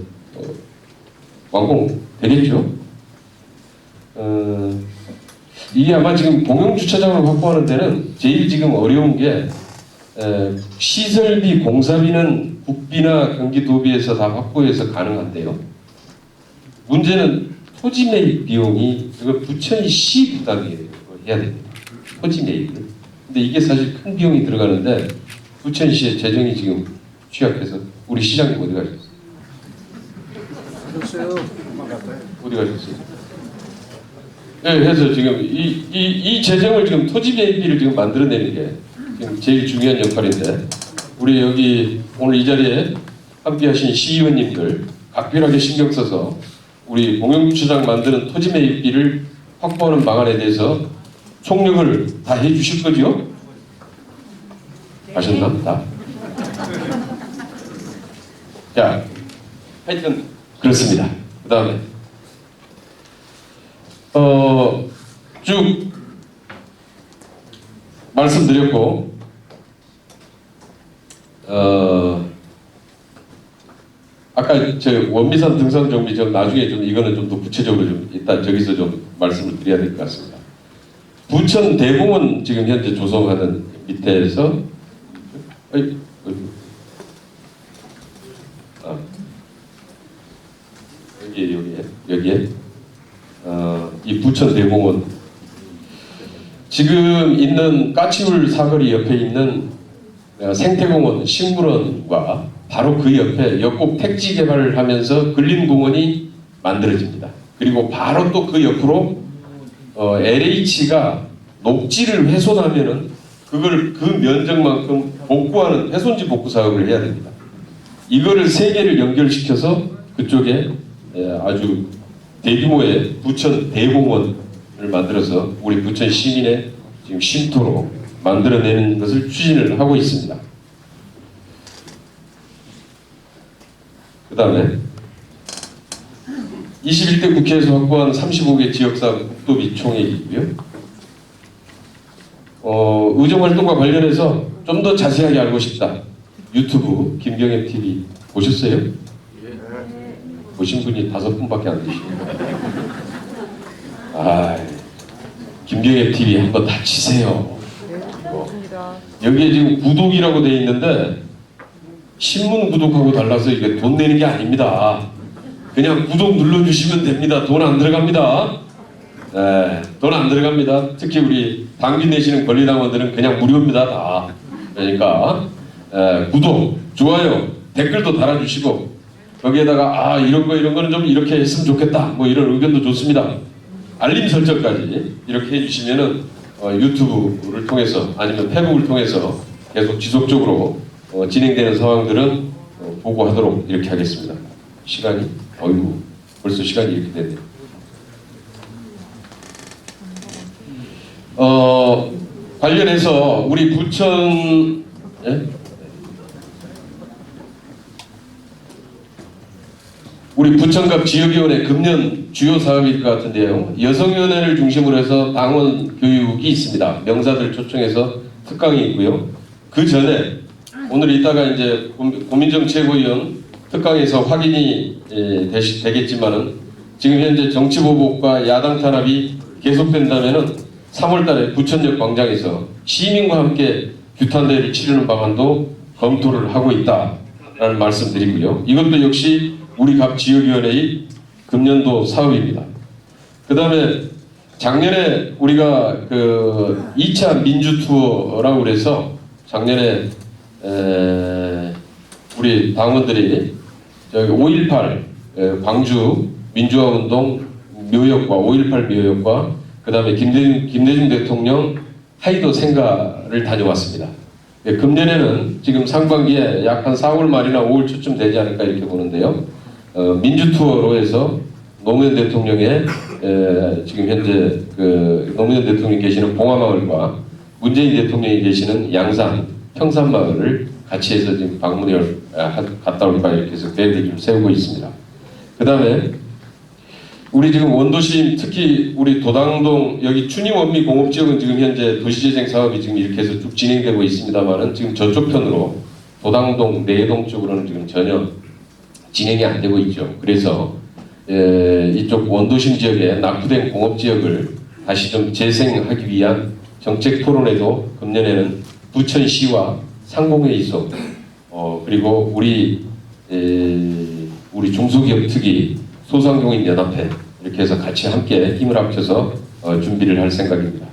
Speaker 2: 완공 되겠죠? 이게 아마 지금 공영주차장을 확보하는 데는 제일 지금 어려운 게 시설비, 공사비는 국비나 경기도비에서 다 확보해서 가능한데요. 문제는 토지 매입 비용이 이거 부천이 시 부담이 해야 됩니다. 토지 매입을. 근데 이게 사실 큰 비용이 들어가는데 부천시의 재정이 지금 취약해서 우리 시장님 어디 가셨어요? 어디 가셨어요? 네, 그래서 지금 이 재정을 지금 토지 매입비를 지금 만들어내는 게 지금 제일 중요한 역할인데 우리 여기 오늘 이 자리에 함께하신 시의원님들 각별하게 신경 써서 우리 공영주차장 만드는 토지 매입비를 확보하는 방안에 대해서 총력을 다 해주실 거죠? 아셨나? 다? 자, 하여튼 그렇습니다. 그 다음에 쭉 말씀드렸고 아까 저 원미산 등산 정비 좀 나중에 좀 이거는 좀 더 구체적으로 좀 일단 저기서 좀 말씀을 드려야 될 것 같습니다. 부천 대공원 지금 현재 조성하는 밑에서 여기에 이 부천 대공원 지금 있는 까치울 사거리 옆에 있는 생태공원 식물원과 바로 그 옆에 역곡 택지 개발을 하면서 근린공원이 만들어집니다. 그리고 바로 또 그 옆으로 LH가 녹지를 훼손하면은 그걸 그 면적만큼 복구하는 훼손지 복구 사업을 해야 됩니다. 이거를 세 개를 연결시켜서 그쪽에 아주 대규모의 부천 대공원을 만들어서 우리 부천 시민의 지금 쉼터로 만들어내는 것을 추진을 하고 있습니다. 그 다음에 21대 국회에서 확보한 35개 지역사업 국도비 총액이고요. 의정활동과 관련해서 좀 더 자세하게 알고 싶다. 유튜브 김경엽 TV 보셨어요? 보신 분이 5분밖에 안 계십니다. 아, 김경엽 TV 한번 다 치세요. 여기에 지금 구독이라고 돼 있는데 신문 구독하고 달라서 이게 돈 내는 게 아닙니다. 그냥 구독 눌러주시면 됩니다. 돈 안 들어갑니다. 네, 돈 안 들어갑니다. 특히 우리 당비 내시는 권리당원들은 그냥 무료입니다. 다. 그러니까 구독, 좋아요, 댓글도 달아주시고 거기에다가 이런 거는 좀 이렇게 했으면 좋겠다. 뭐 이런 의견도 좋습니다. 알림 설정까지 이렇게 해주시면은 유튜브를 통해서 아니면 페북을 통해서 계속 지속적으로 진행되는 상황들은 보고하도록 이렇게 하겠습니다. 시간이 어이구 벌써 시간이 이렇게 됐네요. 관련해서 우리 부천 우리 부천갑 지역위원회 금년 주요 사업일 것 같은데요. 여성위원회를 중심으로 해서 당원 교육이 있습니다. 명사들 초청해서 특강이 있고요. 그 전에 오늘 이따가 이제 고민정 최고위원 특강에서 확인이 되겠지만은 지금 현재 정치보복과 야당 탄압이 계속된다면은 3월달에 부천역 광장에서 시민과 함께 규탄대회를 치르는 방안도 검토를 하고 있다라는 말씀드리고요. 이것도 역시 우리 갑 지역위원회의 금년도 사업입니다. 그 다음에 작년에 우리가 그 2차 민주투어라고 그래서 작년에 우리 당원들이 저기 5.18 광주 민주화운동 묘역과 5.18 묘역과 그 다음에 김대중 대통령 하이도 생가를 다녀왔습니다. 금년에는 지금 상반기에 약 한 4월 말이나 5월 초쯤 되지 않을까 이렇게 보는데요. 민주투어로 해서 노무현 대통령의 지금 현재 그 노무현 대통령이 계시는 봉화마을과 문재인 대통령이 계시는 양산 평산마을을 같이 해서 지금 방문을 갔다 올까 이렇게 해서 계획을 좀 세우고 있습니다. 그 다음에 우리 지금 원도심 특히 우리 도당동 여기 춘임원미 공업지역은 지금 현재 도시재생 사업이 지금 이렇게 해서 쭉 진행되고 있습니다만은 지금 저쪽 편으로 도당동 내동 쪽으로는 지금 전혀 진행이 안 되고 있죠. 그래서 이쪽 원도심 지역의 낙후된 공업지역을 다시 좀 재생하기 위한 정책 토론회도 금년에는 부천시와 상공회의소 그리고 우리 중소기업 특위 소상공인 연합회 이렇게 해서 같이 함께 힘을 합쳐서 준비를 할 생각입니다.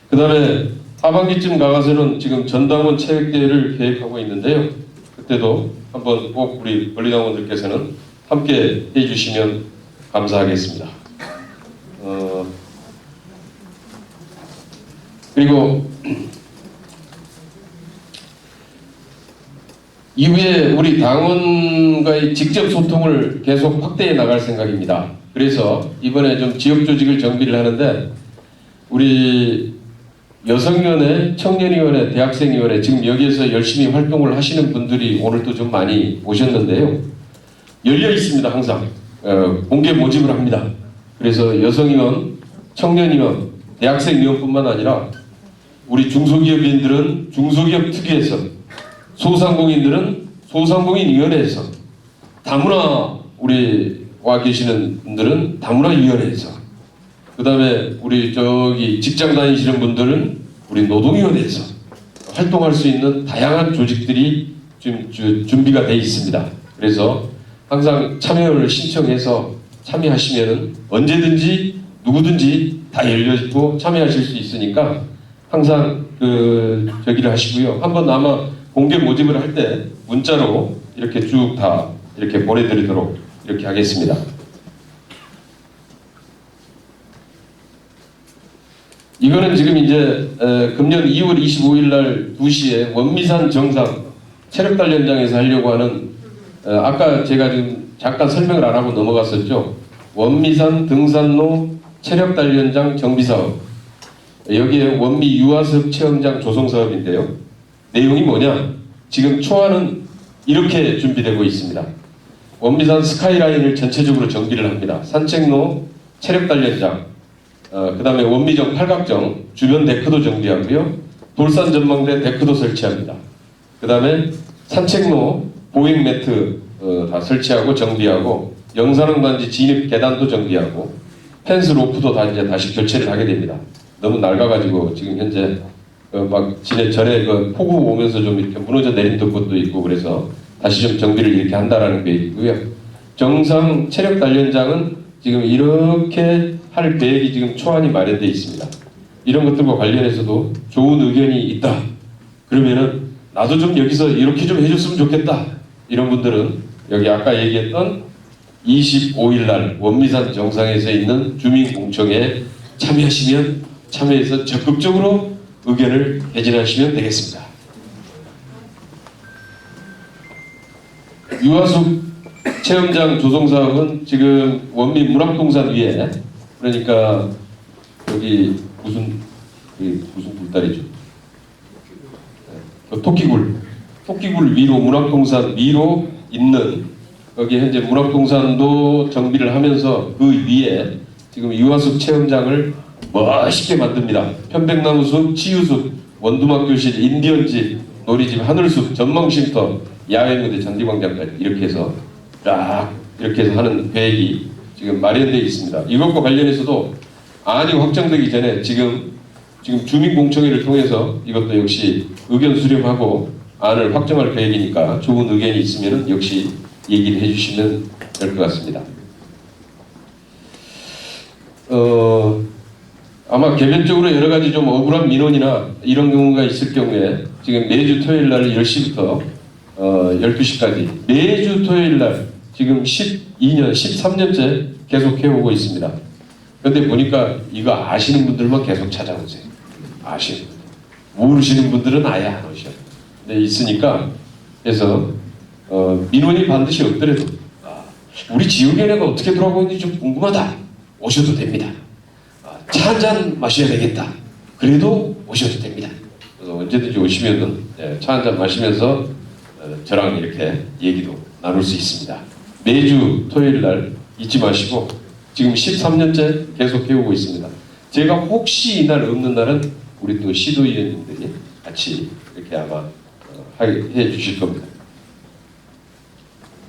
Speaker 2: 그 다음에 하반기쯤 가서는 지금 전당원 체육대회를 계획하고 있는데요. 그때도 한번 꼭 우리 권리당원들께서는 함께 해주시면 감사하겠습니다. 그리고 이후에 우리 당원과의 직접 소통을 계속 확대해 나갈 생각입니다. 그래서 이번에 좀 지역 조직을 정비를 하는데 우리 여성위원회, 청년위원회, 대학생위원회 지금 여기에서 열심히 활동을 하시는 분들이 오늘도 좀 많이 오셨는데요. 열려 있습니다. 항상 공개 모집을 합니다. 그래서 여성위원, 청년위원, 대학생위원뿐만 아니라 우리 중소기업인들은 중소기업 특위에서 소상공인들은 소상공인위원회에서 다문화 우리 와 계시는 분들은 다문화위원회에서 그 다음에 우리 저기 직장 다니시는 분들은 우리 노동위원회에서 활동할 수 있는 다양한 조직들이 지금 준비가 되어 있습니다. 그래서 항상 참여를 신청해서 참여하시면은 언제든지 누구든지 다 열려있고 참여하실 수 있으니까 항상 저기를 하시고요. 한번 아마 공개 모집을 할 때 문자로 이렇게 쭉 다 이렇게 보내드리도록 이렇게 하겠습니다. 이거는 지금 이제 금년 2월 25일 날 2시에 원미산 정상 체력달 현장에서 하려고 하는 아까 제가 지금 잠깐 설명을 안 하고 넘어갔었죠. 원미산 등산로 체력달 현장 정비사업 여기에 원미 유아습 체험장 조성 사업인데요. 내용이 뭐냐? 지금 초안은 이렇게 준비되고 있습니다. 원미산 스카이라인을 전체적으로 정비를 합니다. 산책로, 체력달 현장, 그 다음에 원미정 팔각정, 주변 데크도 정비하고요. 돌산 전망대 데크도 설치합니다. 그 다음에 산책로, 보행 매트 다 설치하고 정비하고 영산항 단지 진입 계단도 정비하고 펜스 로프도 다 이제 다시 교체를 하게 됩니다. 너무 낡아가지고 지금 현재 막 전에 그 폭우 오면서 좀 이렇게 무너져 내린 것도 있고 그래서 다시 좀 정비를 이렇게 한다라는 계획이고요. 정상 체력 단련장은 지금 이렇게 할 계획이 지금 초안이 마련되어 있습니다. 이런 것들과 관련해서도 좋은 의견이 있다. 그러면은 나도 좀 여기서 이렇게 좀 해줬으면 좋겠다. 이런 분들은 여기 아까 얘기했던 25일 날 원미산 정상에서 있는 주민공청회에 참여해서 적극적으로 의견을 개진하시면 되겠습니다. 유아숲 체험장 조성 사업은 지금 원미 문학동산 위에, 그러니까 여기 무슨 굴다리죠? 토끼굴 위로, 문학동산 위로 있는 거기 현재 문학동산도 정비를 하면서 그 위에 지금 유아숲 체험장을 멋있게 만듭니다. 편백나무숲, 치유숲, 원두막교실, 인디언집, 놀이집, 하늘숲, 전망쉼터, 야외무대, 잔디광장까지 이렇게 해서 쫙 이렇게 해서 하는 계획이 지금 마련되어 있습니다. 이것과 관련해서도 안이 확정되기 전에 지금 주민공청회를 통해서 이것도 역시 의견 수렴하고 안을 확정할 계획이니까 좋은 의견이 있으면 역시 얘기를 해주시면 될 것 같습니다. 아마 개별적으로 여러 가지 좀 억울한 민원이나 이런 경우가 있을 경우에 지금 매주 토요일 날 10시부터 12시까지 매주 토요일 날 지금 13년째 계속 해오고 있습니다. 그런데 보니까 이거 아시는 분들만 계속 찾아오세요. 아시는 분들. 모르시는 분들은 아예 안 오셔요. 근데 있으니까 그래서 민원이 반드시 없더라도 우리 지역에 내가 어떻게 돌아가고 있는지 좀 궁금하다. 오셔도 됩니다. 차 한잔 마셔야 되겠다. 그래도 오셔도 됩니다. 그래서 언제든지 오시면은 차 한잔 마시면서 저랑 이렇게 얘기도 나눌 수 있습니다. 매주 토요일 날 잊지 마시고 지금 13년째 계속 해오고 있습니다. 제가 혹시 이날 없는 날은 우리 또 시도위원님들이 같이 이렇게 아마 해 주실 겁니다.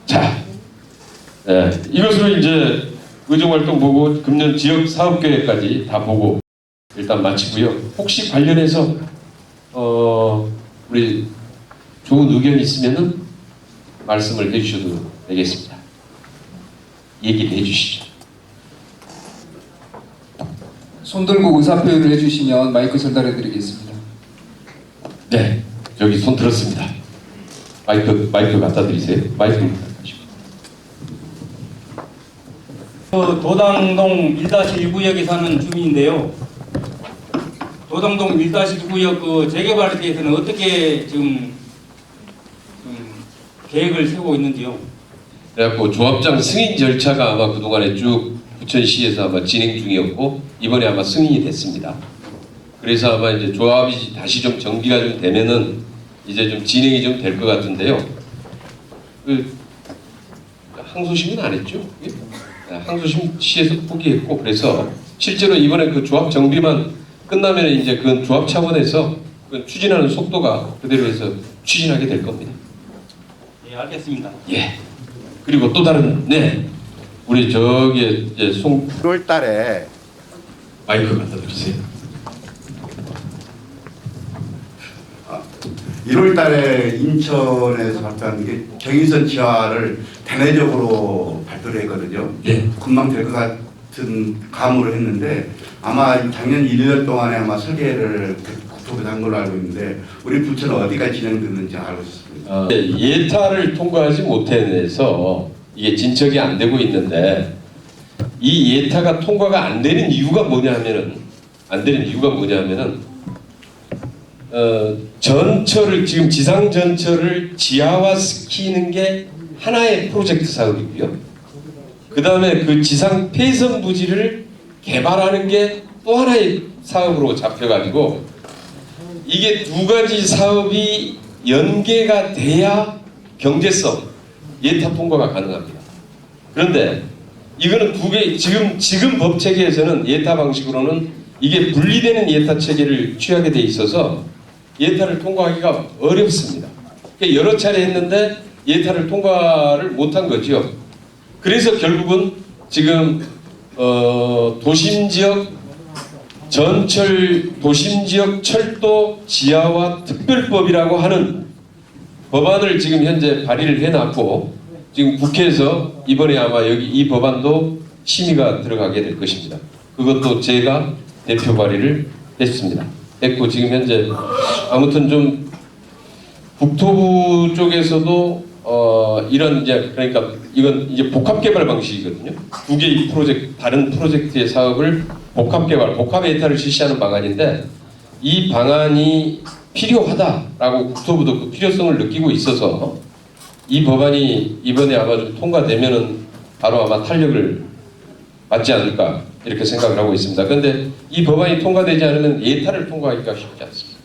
Speaker 2: 자, 이것으로 이제 의정활동 보고 금년 지역 사업계획까지 다 보고 일단 마치고요. 혹시 관련해서 우리 좋은 의견이 있으면은 말씀을 해주셔도 되겠습니다. 얘기를 해주시죠.
Speaker 1: 손 들고 의사 표현을 해주시면 마이크 전달해드리겠습니다.
Speaker 2: 네, 여기 손 들었습니다. 마이크 갖다 드리세요. 마이크 갖다 주시고.
Speaker 6: 도당동 1-1구역에 사는 주민인데요. 도당동 1-1구역 그 재개발에 대해서는 어떻게 지금 계획을 세우고 있는지요?
Speaker 2: 그래갖고 조합장 승인 절차가 아마 그동안에 쭉 부천시에서 아마 진행 중이었고 이번에 아마 승인이 됐습니다. 그래서 아마 이제 조합이 다시 좀 정비가 좀 되면은 이제 좀 진행이 좀 될 것 같은데요. 항소심은 안 했죠? 항소심 시에서 포기했고 그래서 실제로 이번에 그 조합 정비만 끝나면 이제 그 조합 차원에서 그 추진하는 속도가 그대로 해서 추진하게 될 겁니다.
Speaker 6: 예, 알겠습니다.
Speaker 2: 예. 그리고 또 다른 우리 저기 이제
Speaker 7: 1월 달에
Speaker 2: 마이크 갖다 드리세요.
Speaker 7: 1월 달에 인천에서 발표한 게 경인선 지하를 대내적으로 발표를 했거든요.
Speaker 2: 예.
Speaker 7: 금방 될 것 같은 감으로 했는데 아마 작년 1년 동안에 아마 설계를 국토부에서 한 걸로 알고 있는데 우리 부천은 어디까지 진행됐는지 알고 있습니다.
Speaker 2: 예타를 통과하지 못해서 이게 진척이 안 되고 있는데 이 예타가 통과가 안 되는 이유가 뭐냐면은 전철을 지금 지상 전철을 지하화시키는 게 하나의 프로젝트 사업이고요. 그 다음에 그 지상 폐선 부지를 개발하는 게 또 하나의 사업으로 잡혀가지고 이게 두 가지 사업이 연계가 돼야 경제성 예타 통과가 가능합니다. 그런데 이거는 두 개 지금 법 체계에서는 예타 방식으로는 이게 분리되는 예타 체계를 취하게 돼 있어서 예타를 통과하기가 어렵습니다. 그러니까 여러 차례 했는데 예타를 통과를 못한 거죠. 그래서 결국은 지금 도심 지역 철도 지하화 특별법이라고 하는 법안을 지금 현재 발의를 해놨고 지금 국회에서 이번에 아마 여기 이 법안도 심의가 들어가게 될 것입니다. 그것도 제가 대표 발의를 했고 지금 현재 아무튼 좀 국토부 쪽에서도 이런 이제 그러니까 이건 이제 복합 개발 방식이거든요. 두 개의 다른 프로젝트의 사업을 복합 예타를 실시하는 방안인데 이 방안이 필요하다라고 국토부도 그 필요성을 느끼고 있어서 이 법안이 이번에 아마 좀 통과되면은 바로 아마 탄력을 받지 않을까 이렇게 생각을 하고 있습니다. 그런데 이 법안이 통과되지 않으면 예타를 통과하기가 쉽지 않습니다.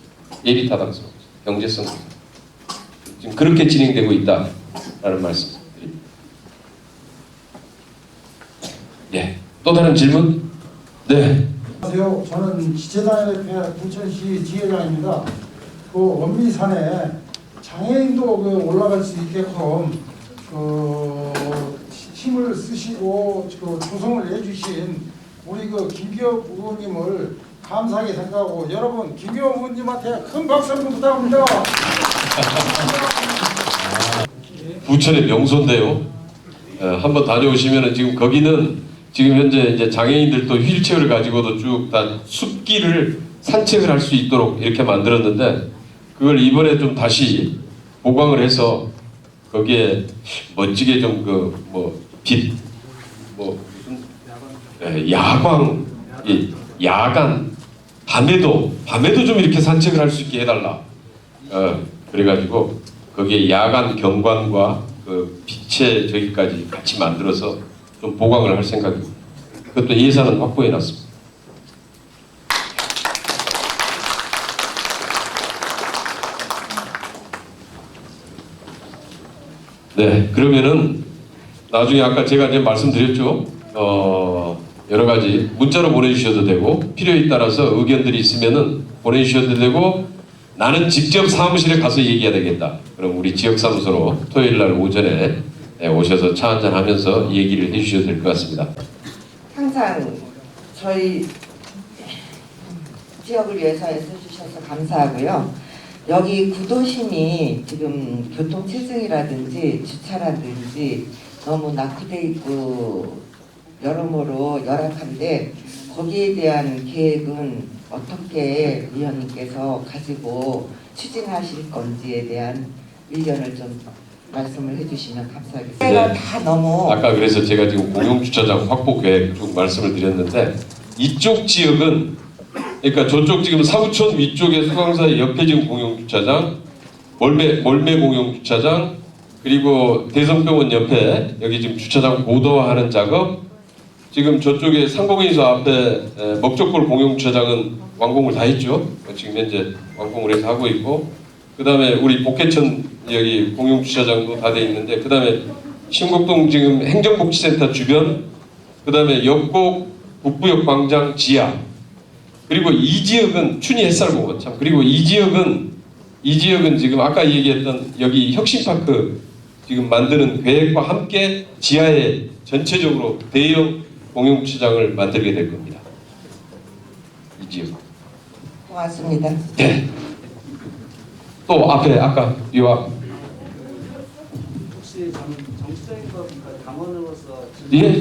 Speaker 2: 예비 타당성, 경제성 지금 그렇게 진행되고 있다라는 말씀드립니다. 예, 또 다른 질문? 네.
Speaker 8: 안녕하세요. 저는 지체단협회 부천시 지회장입니다. 그 원미산에 장애인도 올라갈 수 있게끔 힘을 쓰시고 조성을 해주신 우리 김기업 의원님을 감사하게 생각하고 여러분 김기업 의원님한테 큰 박수 한번 부탁합니다.
Speaker 2: 부천의 명소인데요. 한번 다녀오시면은 지금 거기는 지금 현재 이제 장애인들도 휠체어를 가지고도 쭉 다 숲길을 산책을 할 수 있도록 이렇게 만들었는데 그걸 이번에 좀 다시 보강을 해서 거기에 멋지게 좀 야간 밤에도 좀 이렇게 산책을 할 수 있게 해달라. 그래가지고 거기에 야간 경관과 그 빛의 저기까지 같이 만들어서 좀 보강을 할 생각입니다. 그것도 예산은 확보해 놨습니다. 네, 그러면은 나중에 아까 제가 이제 말씀드렸죠. 여러 가지 문자로 보내주셔도 되고 필요에 따라서 의견들이 있으면은 보내주셔도 되고 나는 직접 사무실에 가서 얘기해야 되겠다. 그럼 우리 지역사무소로 토요일 날 오전에 오셔서 차 한잔 하면서 얘기를 해주셔도 될 것 같습니다.
Speaker 9: 항상 저희 지역을 위해서 애써주셔서 감사하고요. 여기 구도심이 지금 교통체증이라든지 주차라든지 너무 낙후돼 있고 여러모로 열악한데 거기에 대한 계획은 어떻게 위원님께서 가지고 추진하실 건지에 대한 의견을 좀 말씀을 해주시면 감사하겠습니다.
Speaker 2: 네.
Speaker 9: 다 너무
Speaker 2: 아까 그래서 제가 지금 공용주차장 확보 계획 쭉 말씀을 드렸는데 이쪽 지역은 그러니까 저쪽 지금 사구촌 위쪽에 수강사 옆에 지금 공용주차장, 몰매 공용주차장 그리고 대성병원 옆에 여기 지금 주차장 고도화하는 작업 지금 저쪽에 상공인수 앞에 먹적골 공용주차장은 완공을 다 했죠. 지금 현재 완공을 해서 하고 있고 그 다음에 우리 복해천 여기 공용주차장도 다 돼 있는데 그 다음에 신곡동 지금 행정복지센터 주변 그 다음에 역곡 북부역 광장 지하 그리고 이 지역은 춘희 햇살공원 참 그리고 이 지역은 지금 아까 얘기했던 여기 혁신파크 지금 만드는 계획과 함께 지하에 전체적으로 대형 공용주차장을 만들게 될 겁니다. 이 지역.
Speaker 9: 고맙습니다.
Speaker 2: 네. 또 앞에 아까 요 앞.
Speaker 10: 혹시 정치적인 것 당원으로서
Speaker 2: 예?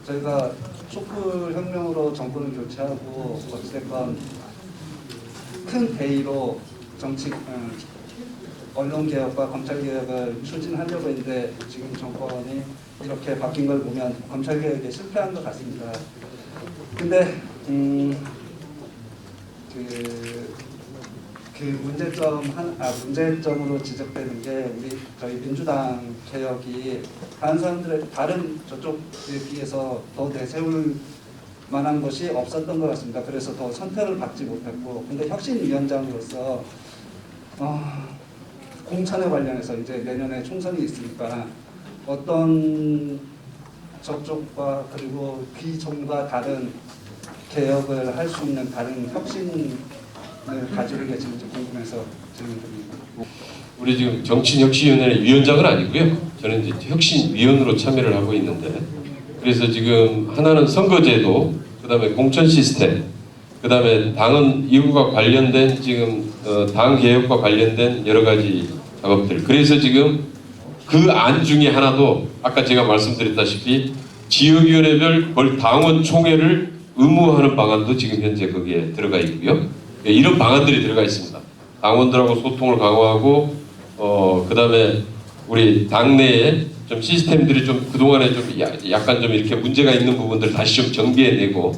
Speaker 10: 저희가 촛불 혁명으로 정권을 교체하고 어찌됐건 큰 대의로 언론 개혁과 검찰 개혁을 추진하려고 했는데 지금 정권이 이렇게 바뀐 걸 보면 검찰 개혁에 실패한 것 같습니다. 근데 문제점으로 지적되는 게 저희 민주당 개혁이 다른 저쪽에 비해서 더 내세울 만한 것이 없었던 것 같습니다. 그래서 더 선택을 받지 못했고, 근데 혁신위원장으로서 공천에 관련해서 이제 내년에 총선이 있으니까 어떤 저쪽과 그리고 기존과 다른 개혁을 할 수 있는 다른 혁신을 가지고 계신지 궁금해서 질문드립니다.
Speaker 2: 우리 지금 정치혁신위원회 위원장은 아니고요. 저는 이제 혁신위원으로 참여를 하고 있는데 그래서 지금 하나는 선거제도, 그다음에 공천 시스템, 그다음에 당은 이거가 관련된 지금 당 개혁과 관련된 여러 가지 작업들. 그래서 지금 그 안 중에 하나도 아까 제가 말씀드렸다시피 지역위원회별 당원 총회를 의무화하는 방안도 지금 현재 거기에 들어가 있고요. 이런 방안들이 들어가 있습니다. 당원들하고 소통을 강화하고 그다음에 우리 당내에 좀 시스템들이 좀 그동안에 좀 약간 좀 이렇게 문제가 있는 부분들 다시 좀 정비해내고,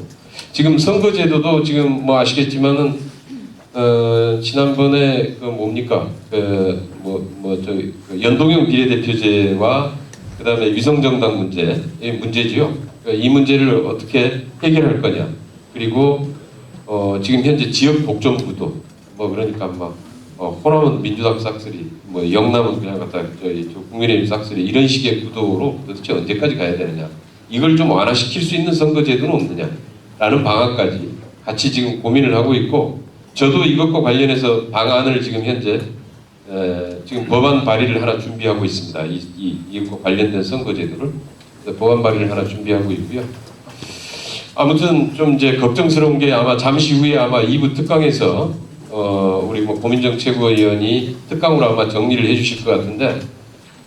Speaker 2: 지금 선거제도도 지금 뭐 아시겠지만은 지난번에 그 뭡니까 연동형 비례대표제와 그다음에 위성정당 문제, 이 문제지요. 이 문제를 어떻게 해결할 거냐. 그리고 지금 현재 지역 독점구도 뭐 그러니까 막 호남은 민주당 싹쓸이, 뭐 영남은 그냥 갖다 국민의힘 싹쓸이, 이런 식의 구도로 도대체 언제까지 가야 되느냐. 이걸 좀 완화시킬 수 있는 선거제도는 없느냐라는 방안까지 같이 지금 고민을 하고 있고, 저도 이것과 관련해서 방안을 지금 현재 지금 법안 발의를 하나 준비하고 있습니다. 이것과 관련된 선거제도를 법안 발의를 하나 준비하고 있고요. 아무튼 좀 이제 걱정스러운 게 아마 잠시 후에 아마 2부 특강에서 우리 뭐 고민정 최고위원이 특강으로 아마 정리를 해주실 것 같은데,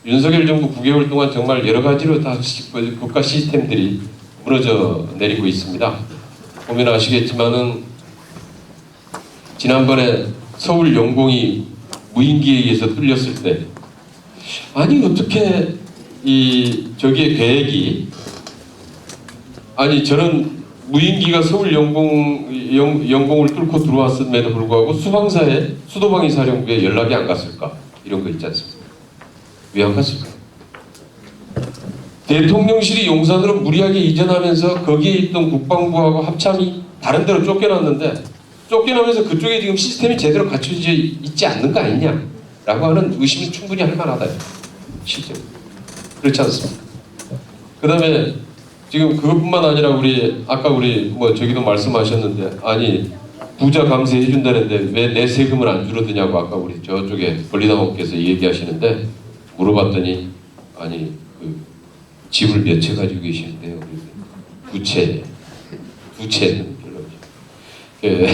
Speaker 2: 윤석열 정부 9개월 동안 정말 여러 가지로 다 국가 시스템들이 무너져 내리고 있습니다. 보면 아시겠지만은 지난번에 서울 용공이 무인기에 의해서 뚫렸을 때, 아니 어떻게 저기에 계획이, 아니 저는 무인기가 서울 영공을 뚫고 들어왔음에도 불구하고 수방사에 수도방위 사령부에 연락이 안 갔을까? 이런 거 있지 않습니까? 왜 안 갔을까? 대통령실이 용산으로 무리하게 이전하면서 거기에 있던 국방부하고 합참이 다른 데로 쫓겨났는데, 쫓겨나면서 그쪽에 지금 시스템이 제대로 갖춰져 있지 않는 거 아니냐라고 하는 의심이 충분히 할 만하다. 실제로 그렇지 않습니까? 그 다음에 지금 그것뿐만 아니라 아까 우리 뭐 저기도 말씀하셨는데, 아니 부자 감세 해준다는데 왜 내 세금을 안 줄어드냐고 아까 우리 저쪽에 권리당원께서 얘기하시는데, 물어봤더니 아니 그 집을 몇 채 가지고 계시는데요. 두 채는 별로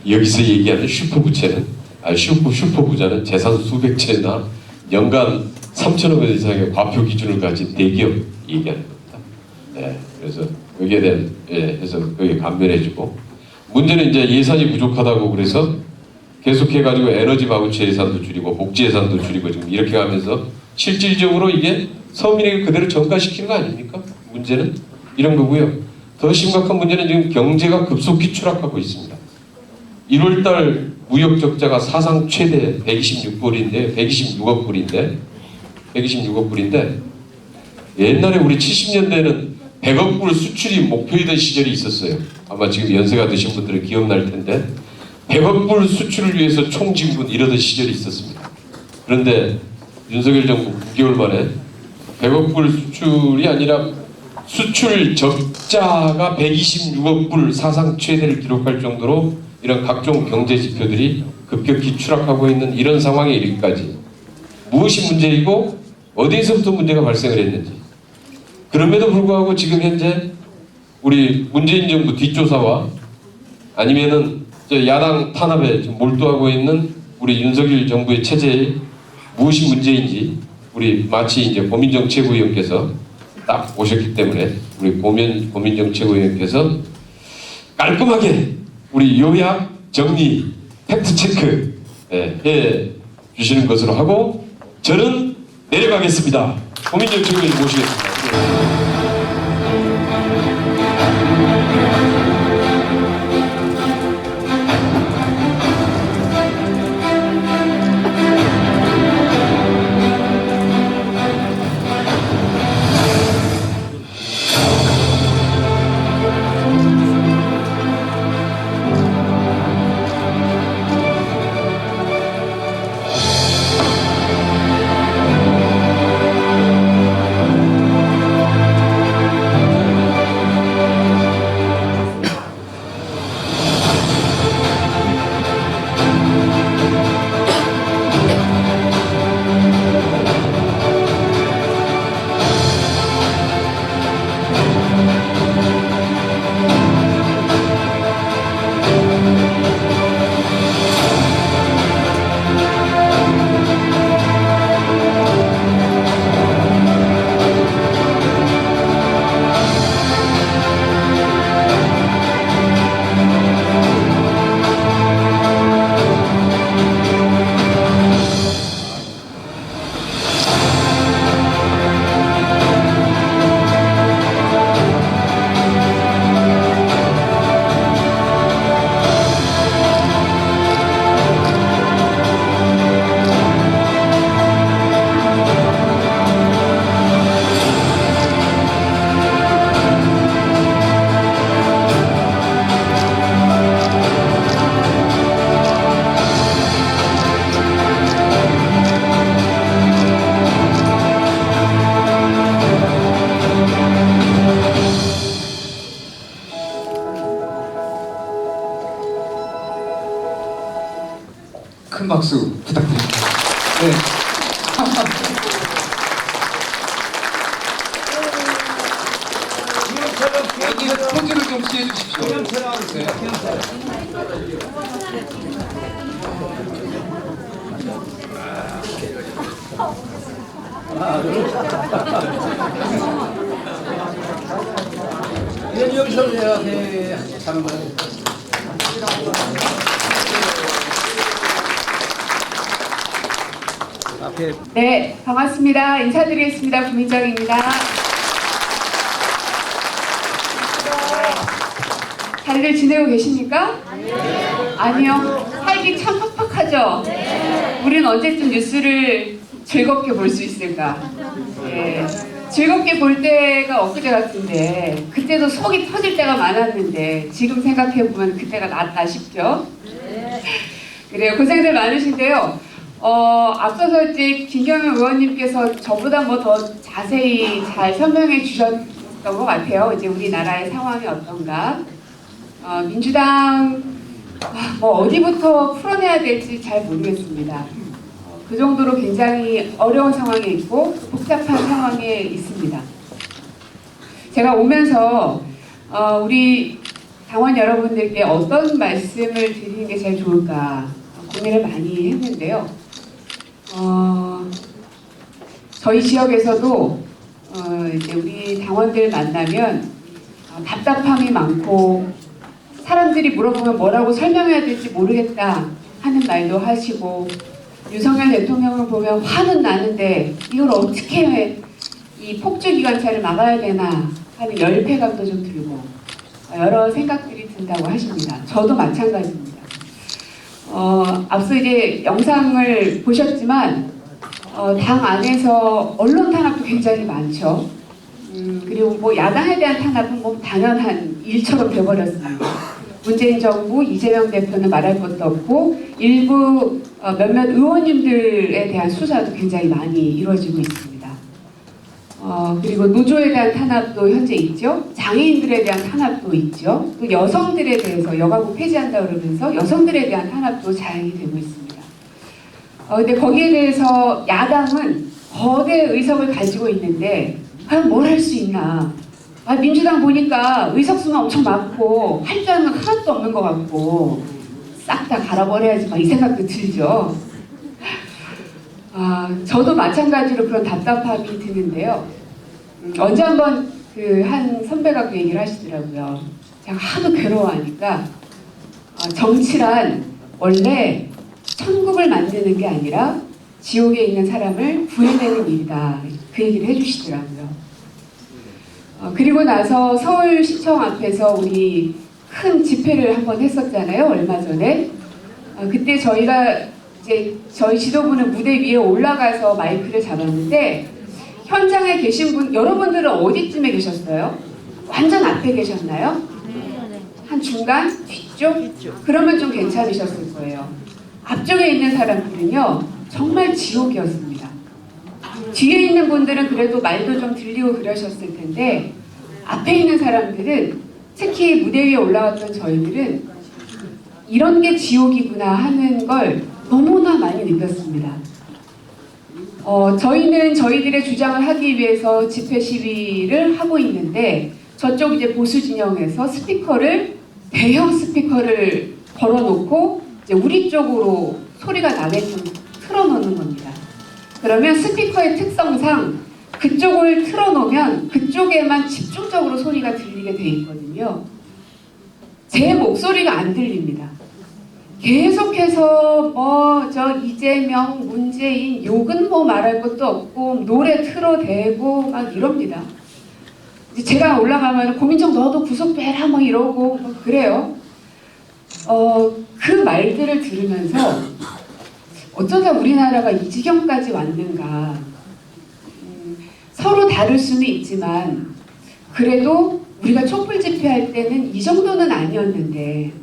Speaker 2: 여기서 얘기하는 슈퍼부채는 슈퍼부자는 재산 수백 채나 연간 3천억 원 이상의 과표 기준을 가진 대기업 얘기하는 겁니다. 네, 그래서 여기에 대한 해서 거기에 감면해주고, 문제는 이제 예산이 부족하다고 그래서 계속해가지고 에너지 바우처 예산도 줄이고 복지 예산도 줄이고 지금 이렇게 가면서 실질적으로 이게 서민에게 그대로 전가시키는 거 아닙니까? 문제는 이런 거고요. 더 심각한 문제는 지금 경제가 급속히 추락하고 있습니다. 1월달 무역 적자가 사상 최대 126억 불인데 옛날에 우리 70년대에는 100억 불 수출이 목표이던 시절이 있었어요. 아마 지금 연세가 드신 분들은 기억날 텐데 100억 불 수출을 위해서 총진군 이러던 시절이 있었습니다. 그런데 윤석열 정부 9개월 만에 100억 불 수출이 아니라 수출 적자가 126억 불 사상 최대를 기록할 정도로 이런 각종 경제 지표들이 급격히 추락하고 있는 이런 상황에 이르기까지 무엇이 문제이고 어디에서부터 문제가 발생을 했는지, 그럼에도 불구하고 지금 현재 우리 문재인 정부 뒷조사와 아니면은 야당 탄압에 몰두하고 있는 우리 윤석열 정부의 체제에 무엇이 문제인지 우리 마치 이제 고민정 최고위원께서 딱 오셨기 때문에 우리 고민정 최고위원께서 깔끔하게 우리 요약, 정리, 팩트 체크 해 주시는 것으로 하고 저는 내려가겠습니다. 고민정 최고위원 모시겠습니다.
Speaker 1: 박수 부탁드립니다. 네. 여기 포즈를 좀 취해 주십시오. 네.
Speaker 6: 여기서 네, 하는 거예요.
Speaker 11: 네, 반갑습니다. 인사드리겠습니다. 구민정입니다. 잘들 지내고 계십니까? 아니요. 살기 참 팍팍하죠? 우리는 언제쯤 뉴스를 즐겁게 볼 수 있을까? 예. 즐겁게 볼 때가 엊그제 같은데 그때도 속이 터질 때가 많았는데 지금 생각해보면 그때가 낫다 싶죠? 그래요. 고생들 많으신데요. 앞서서 이제 김경현 의원님께서 저보다 뭐 더 자세히 잘 설명해 주셨던 것 같아요. 이제 우리나라의 상황이 어떤가. 민주당 뭐 어디부터 풀어내야 될지 잘 모르겠습니다. 그 정도로 굉장히 어려운 상황에 있고 복잡한 상황에 있습니다. 제가 오면서 우리 당원 여러분들께 어떤 말씀을 드리는 게 제일 좋을까 고민을 많이 했는데요. 저희 지역에서도 이제 우리 당원들 만나면 답답함이 많고 사람들이 물어보면 뭐라고 설명해야 될지 모르겠다 하는 말도 하시고 윤석열 대통령을 보면 화는 나는데 이걸 어떻게 이 폭주기관차를 막아야 되나 하는 열패감도 좀 들고 여러 생각들이 든다고 하십니다. 저도 마찬가지입니다. 앞서 이제 영상을 보셨지만 당 안에서 언론 탄압도 굉장히 많죠. 그리고 뭐 야당에 대한 탄압은 뭐 당연한 일처럼 돼버렸습니다. 문재인 정부, 이재명 대표는 말할 것도 없고 일부 몇몇 의원님들에 대한 수사도 굉장히 많이 이루어지고 있습니다. 그리고 노조에 대한 탄압도 현재 있죠. 장애인들에 대한 탄압도 있죠. 또 여성들에 대해서 여가부 폐지한다 그러면서 여성들에 대한 탄압도 자행이 되고 있습니다. 근데 거기에 대해서 야당은 거대 의석을 가지고 있는데 과연 뭘 할 수 있나. 민주당 보니까 의석수는 엄청 많고 할 줄 아는 건 하나도 없는 것 같고 싹 다 갈아버려야지 막 이 생각도 들죠. 저도 마찬가지로 그런 답답함이 드는데요. 언제 한번 한 선배가 그 얘기를 하시더라고요. 제가 하도 괴로워하니까 정치란 원래 천국을 만드는 게 아니라 지옥에 있는 사람을 구해내는 일이다. 그 얘기를 해주시더라고요. 그리고 나서 서울시청 앞에서 우리 큰 집회를 한번 했었잖아요. 얼마 전에. 그때 저희가 이제 저희 지도부는 무대 위에 올라가서 마이크를 잡았는데 현장에 계신 분, 여러분들은 어디쯤에 계셨어요? 완전 앞에 계셨나요? 한 중간? 뒤쪽? 그러면 좀 괜찮으셨을 거예요. 앞쪽에 있는 사람들은요, 정말 지옥이었습니다. 뒤에 있는 분들은 그래도 말도 좀 들리고 그러셨을 텐데 앞에 있는 사람들은 특히 무대 위에 올라왔던 저희들은 이런 게 지옥이구나 하는 걸 너무나 많이 느꼈습니다. 저희는 저희들의 주장을 하기 위해서 집회 시위를 하고 있는데 저쪽 이제 보수 진영에서 대형 스피커를 걸어놓고 이제 우리 쪽으로 소리가 나게끔 틀어놓는 겁니다. 그러면 스피커의 특성상 그쪽을 틀어놓으면 그쪽에만 집중적으로 소리가 들리게 돼 있거든요. 제 목소리가 안 들립니다. 계속해서 이재명, 문재인 욕은 뭐 말할 것도 없고 노래 틀어대고 막 이럽니다. 제가 올라가면 고민정 너도 구속 빼라 막 이러고 막 그래요. 그 말들을 들으면서 어쩌다 우리나라가 이 지경까지 왔는가. 서로 다를 수는 있지만 그래도 우리가 촛불 집회할 때는 이 정도는 아니었는데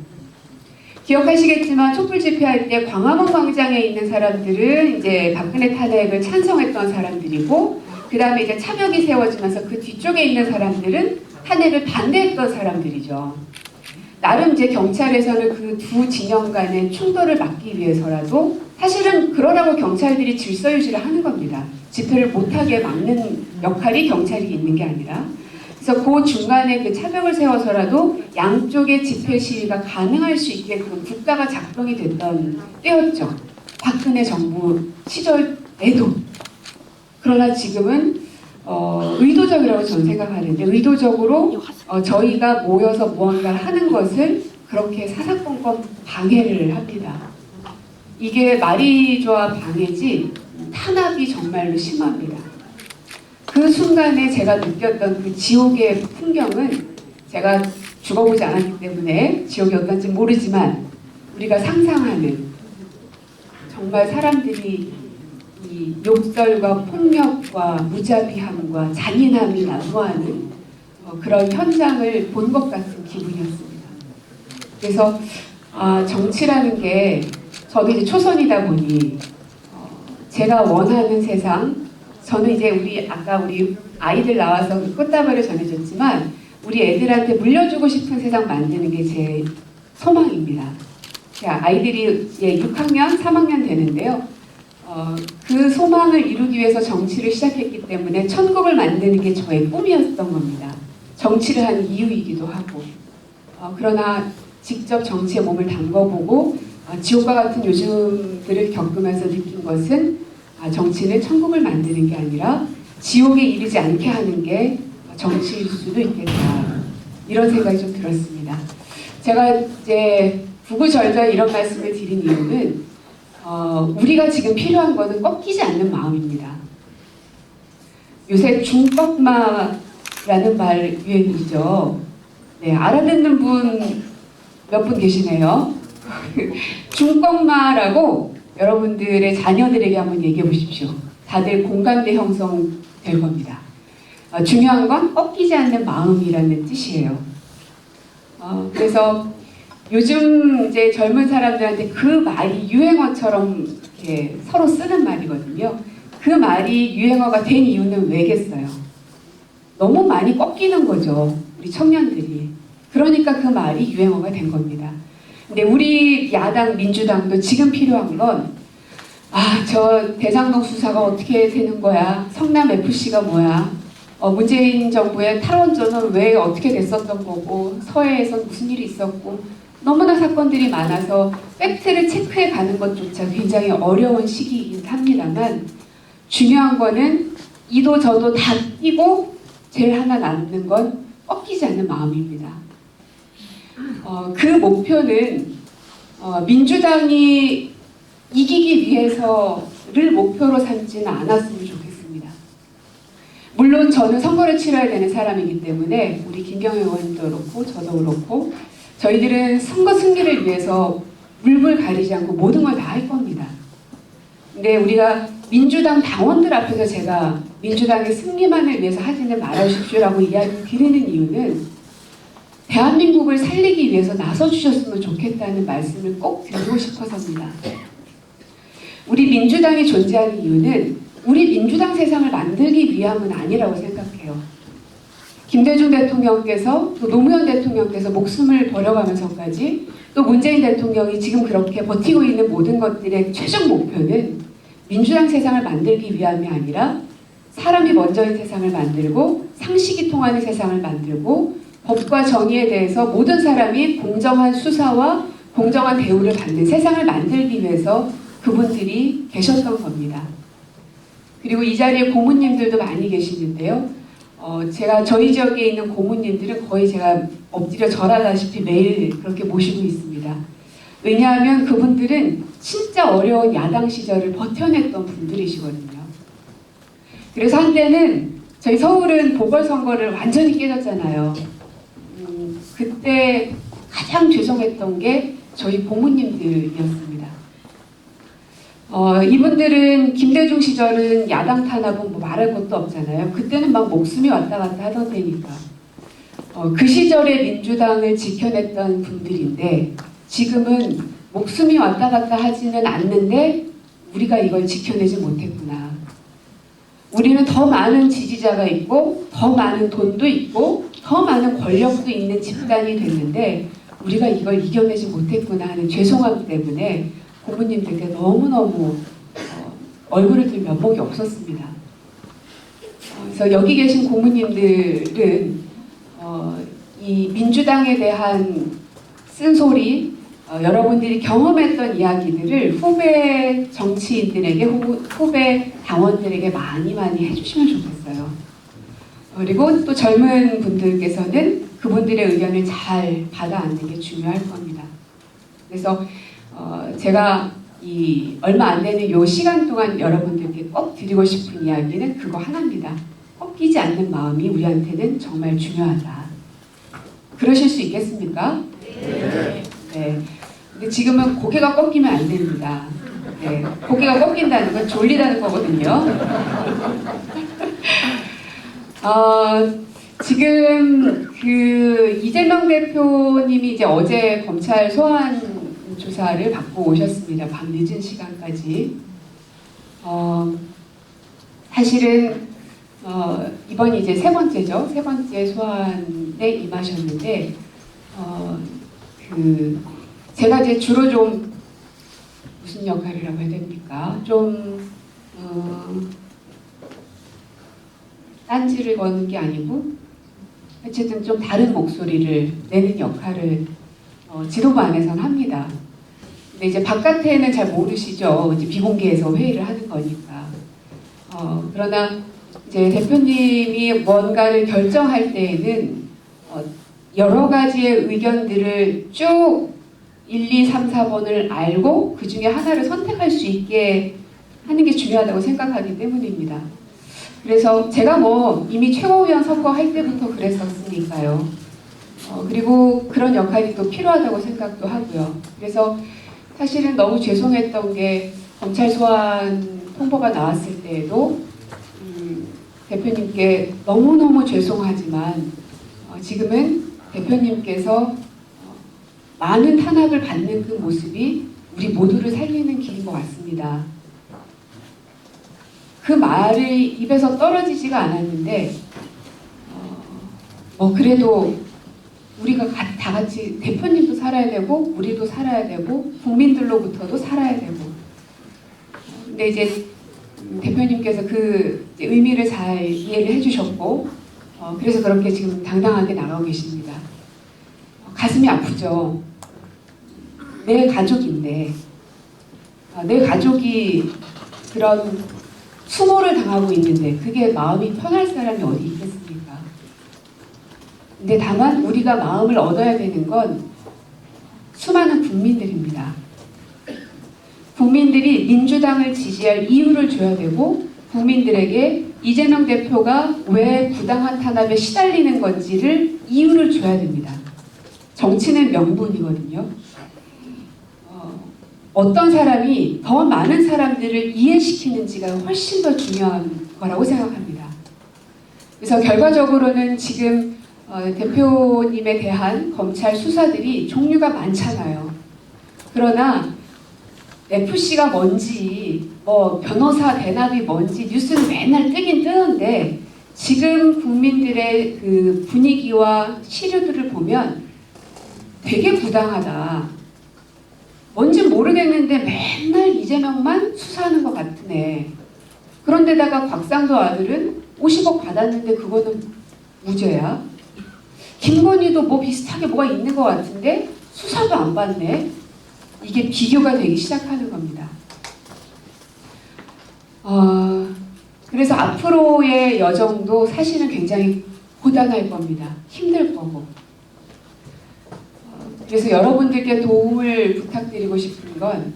Speaker 11: 기억하시겠지만 촛불 집회할 때 광화문 광장에 있는 사람들은 이제 박근혜 탄핵을 찬성했던 사람들이고 그 다음에 이제 차벽이 세워지면서 그 뒤쪽에 있는 사람들은 탄핵을 반대했던 사람들이죠. 나름 이제 경찰에서는 그 두 진영 간의 충돌을 막기 위해서라도 사실은 그러라고 경찰들이 질서 유지를 하는 겁니다. 집회를 못하게 막는 역할이 경찰이 있는 게 아니라. 그래서 그 중간에 그 차벽을 세워서라도 양쪽의 집회 시위가 가능할 수 있게끔 국가가 작동이 됐던 때였죠. 박근혜 정부 시절에도. 그러나 지금은 의도적이라고 저는 생각하는데 의도적으로 저희가 모여서 무언가를 하는 것을 그렇게 사사건건 방해를 합니다. 이게 말이 좋아 방해지 탄압이 정말로 심합니다. 그 순간에 제가 느꼈던 그 지옥의 풍경은 제가 죽어보지 않았기 때문에 지옥이 어떤지 모르지만 우리가 상상하는 정말 사람들이 이 욕설과 폭력과 무자비함과 잔인함이 난무하는 그런 현장을 본 것 같은 기분이었습니다. 그래서 정치라는 게 저도 이제 초선이다 보니 제가 원하는 세상, 저는 이제 아까 우리 아이들 나와서 꽃다발을 전해줬지만 우리 애들한테 물려주고 싶은 세상 만드는 게 제 소망입니다. 아이들이 이제 6학년, 3학년 되는데요. 그 소망을 이루기 위해서 정치를 시작했기 때문에 천국을 만드는 게 저의 꿈이었던 겁니다. 정치를 하는 이유이기도 하고. 그러나 직접 정치에 몸을 담궈보고 지옥과 같은 요즘들을 겪으면서 느낀 것은 정치는 천국을 만드는 게 아니라 지옥에 이르지 않게 하는 게 정치일 수도 있겠다. 이런 생각이 좀 들었습니다. 제가 이제 구구절절 이런 말씀을 드린 이유는 우리가 지금 필요한 것은 꺾이지 않는 마음입니다. 요새 중꺾마라는 말 유행이죠. 네, 알아듣는 분 몇 분 계시네요. 중꺾마라고 여러분들의 자녀들에게 한번 얘기해 보십시오. 다들 공감대 형성될 겁니다. 중요한 건 꺾이지 않는 마음이라는 뜻이에요. 그래서 요즘 이제 젊은 사람들한테 그 말이 유행어처럼 이렇게 서로 쓰는 말이거든요. 그 말이 유행어가 된 이유는 왜겠어요? 너무 많이 꺾이는 거죠. 우리 청년들이. 그러니까 그 말이 유행어가 된 겁니다. 근데 우리 야당 민주당도 지금 필요한 건 저 대장동 수사가 어떻게 되는 거야? 성남FC가 뭐야? 문재인 정부의 탈원전은 왜 어떻게 됐었던 거고 서해에선 무슨 일이 있었고 너무나 사건들이 많아서 팩트를 체크해 가는 것조차 굉장히 어려운 시기이긴 합니다만 중요한 거는 이도 저도 다 끼고 제일 하나 남는 건 꺾이지 않는 마음입니다. 그 목표는 민주당이 이기기 위해서를 목표로 삼지는 않았으면 좋겠습니다. 물론 저는 선거를 치러야 되는 사람이기 때문에 우리 김경애 의원도 그렇고 저도 그렇고 저희들은 선거 승리를 위해서 물불 가리지 않고 모든 걸 다 할 겁니다. 근데 우리가 민주당 당원들 앞에서 제가 민주당의 승리만을 위해서 하지는 말아주십시오라고 이야기 드리는 이유는 대한민국을 살리기 위해서 나서주셨으면 좋겠다는 말씀을 꼭 드리고 싶어서입니다. 우리 민주당이 존재하는 이유는 우리 민주당 세상을 만들기 위함은 아니라고 생각해요. 김대중 대통령께서 또 노무현 대통령께서 목숨을 버려가면서까지 또 문재인 대통령이 지금 그렇게 버티고 있는 모든 것들의 최종 목표는 민주당 세상을 만들기 위함이 아니라 사람이 먼저인 세상을 만들고 상식이 통하는 세상을 만들고 법과 정의에 대해서 모든 사람이 공정한 수사와 공정한 대우를 받는 세상을 만들기 위해서 그분들이 계셨던 겁니다. 그리고 이 자리에 고모님들도 많이 계시는데요. 저희 지역에 있는 고모님들은 거의 제가 엎드려 절하다시피 매일 그렇게 모시고 있습니다. 왜냐하면 그분들은 진짜 어려운 야당 시절을 버텨냈던 분들이시거든요. 그래서 한때는 저희 서울은 보궐선거를 완전히 깨졌잖아요. 그때 가장 죄송했던 게 저희 고모님들이었습니다. 이분들은 김대중 시절은 야당 탄압은 뭐 말할 것도 없잖아요. 그때는 막 목숨이 왔다 갔다 하던 때니까. 그 시절에 민주당을 지켜냈던 분들인데 지금은 목숨이 왔다 갔다 하지는 않는데 우리가 이걸 지켜내지 못했구나. 우리는 더 많은 지지자가 있고 더 많은 돈도 있고 더 많은 권력도 있는 집단이 됐는데 우리가 이걸 이겨내지 못했구나 하는 죄송함 때문에 고모님들께 너무너무 얼굴을 들 면목이 없었습니다. 그래서 여기 계신 고모님들은 이 민주당에 대한 쓴소리, 여러분들이 경험했던 이야기들을 후배 정치인들에게, 후배 당원들에게 많이 해주시면 좋겠어요. 그리고 또 젊은 분들께서는 그분들의 의견을 잘 받아안는 게 중요할 겁니다. 그래서 제가 이 얼마 안 되는 요 시간 동안 여러분들께 꼭 드리고 싶은 이야기는 그거 하나입니다. 꺾이지 않는 마음이 우리한테는 정말 중요하다. 그러실 수 있겠습니까? 네. 근데 지금은 고개가 꺾이면 안 됩니다. 네. 고개가 꺾인다는 건 졸리다는 거거든요. 지금 그 이재명 대표님이 이제 어제 검찰 소환 조사를 받고 오셨습니다. 밤 늦은 시간까지. 사실은 이번이 이제 세 번째죠. 세 번째 소환에 임하셨는데 제가 이제 주로 좀 무슨 역할이라고 해야 됩니까? 좀 딴지를 거는 게 아니고 어쨌든 좀 다른 목소리를 내는 역할을 지도부 안에서는 합니다. 근데 이제 바깥에는 잘 모르시죠. 이제 비공개에서 회의를 하는 거니까. 그러나 이제 대표님이 뭔가를 결정할 때에는 여러 가지의 의견들을 쭉 1, 2, 3, 4번을 알고 그 중에 하나를 선택할 수 있게 하는 게 중요하다고 생각하기 때문입니다. 그래서 제가 뭐 이미 최고위원 선거할 때부터 그랬었으니까요. 그리고 그런 역할이 또 필요하다고 생각도 하고요. 그래서 사실은 너무 죄송했던 게 검찰 소환 통보가 나왔을 때에도 대표님께 너무너무 죄송하지만 지금은 대표님께서 많은 탄압을 받는 그 모습이 우리 모두를 살리는 길인 것 같습니다. 그 말이 입에서 떨어지지가 않았는데 그래도 우리가 다 같이 대표님도 살아야 되고 우리도 살아야 되고 국민들로부터도 살아야 되고 근데 이제 대표님께서 그 의미를 잘 이해를 해주셨고 그래서 그렇게 지금 당당하게 나가고 계십니다. 가슴이 아프죠. 내 가족인데 내 가족이 그런 수모를 당하고 있는데 그게 마음이 편할 사람이 어디 있겠습니까? 근데 다만 우리가 마음을 얻어야 되는 건 수많은 국민들입니다. 국민들이 민주당을 지지할 이유를 줘야 되고 국민들에게 이재명 대표가 왜 부당한 탄압에 시달리는 건지를 이유를 줘야 됩니다. 정치는 명분이거든요. 어떤 사람이 더 많은 사람들을 이해시키는지가 훨씬 더 중요한 거라고 생각합니다. 그래서 결과적으로는 지금 대표님에 대한 검찰 수사들이 종류가 많잖아요. 그러나 FC가 뭔지 변호사 대납이 뭔지 뉴스는 맨날 뜨긴 뜨는데 지금 국민들의 그 분위기와 시류들을 보면 되게 부당하다. 뭔지 모르겠는데 맨날 이재명만 수사하는 것 같으네. 그런데다가 곽상도 아들은 50억 받았는데 그거는 무죄야. 김건희도 뭐 비슷하게 뭐가 있는 것 같은데 수사도 안 받네. 이게 비교가 되기 시작하는 겁니다. 그래서 앞으로의 여정도 사실은 굉장히 고단할 겁니다. 힘들 거고. 그래서 여러분들께 도움을 부탁드리고 싶은 건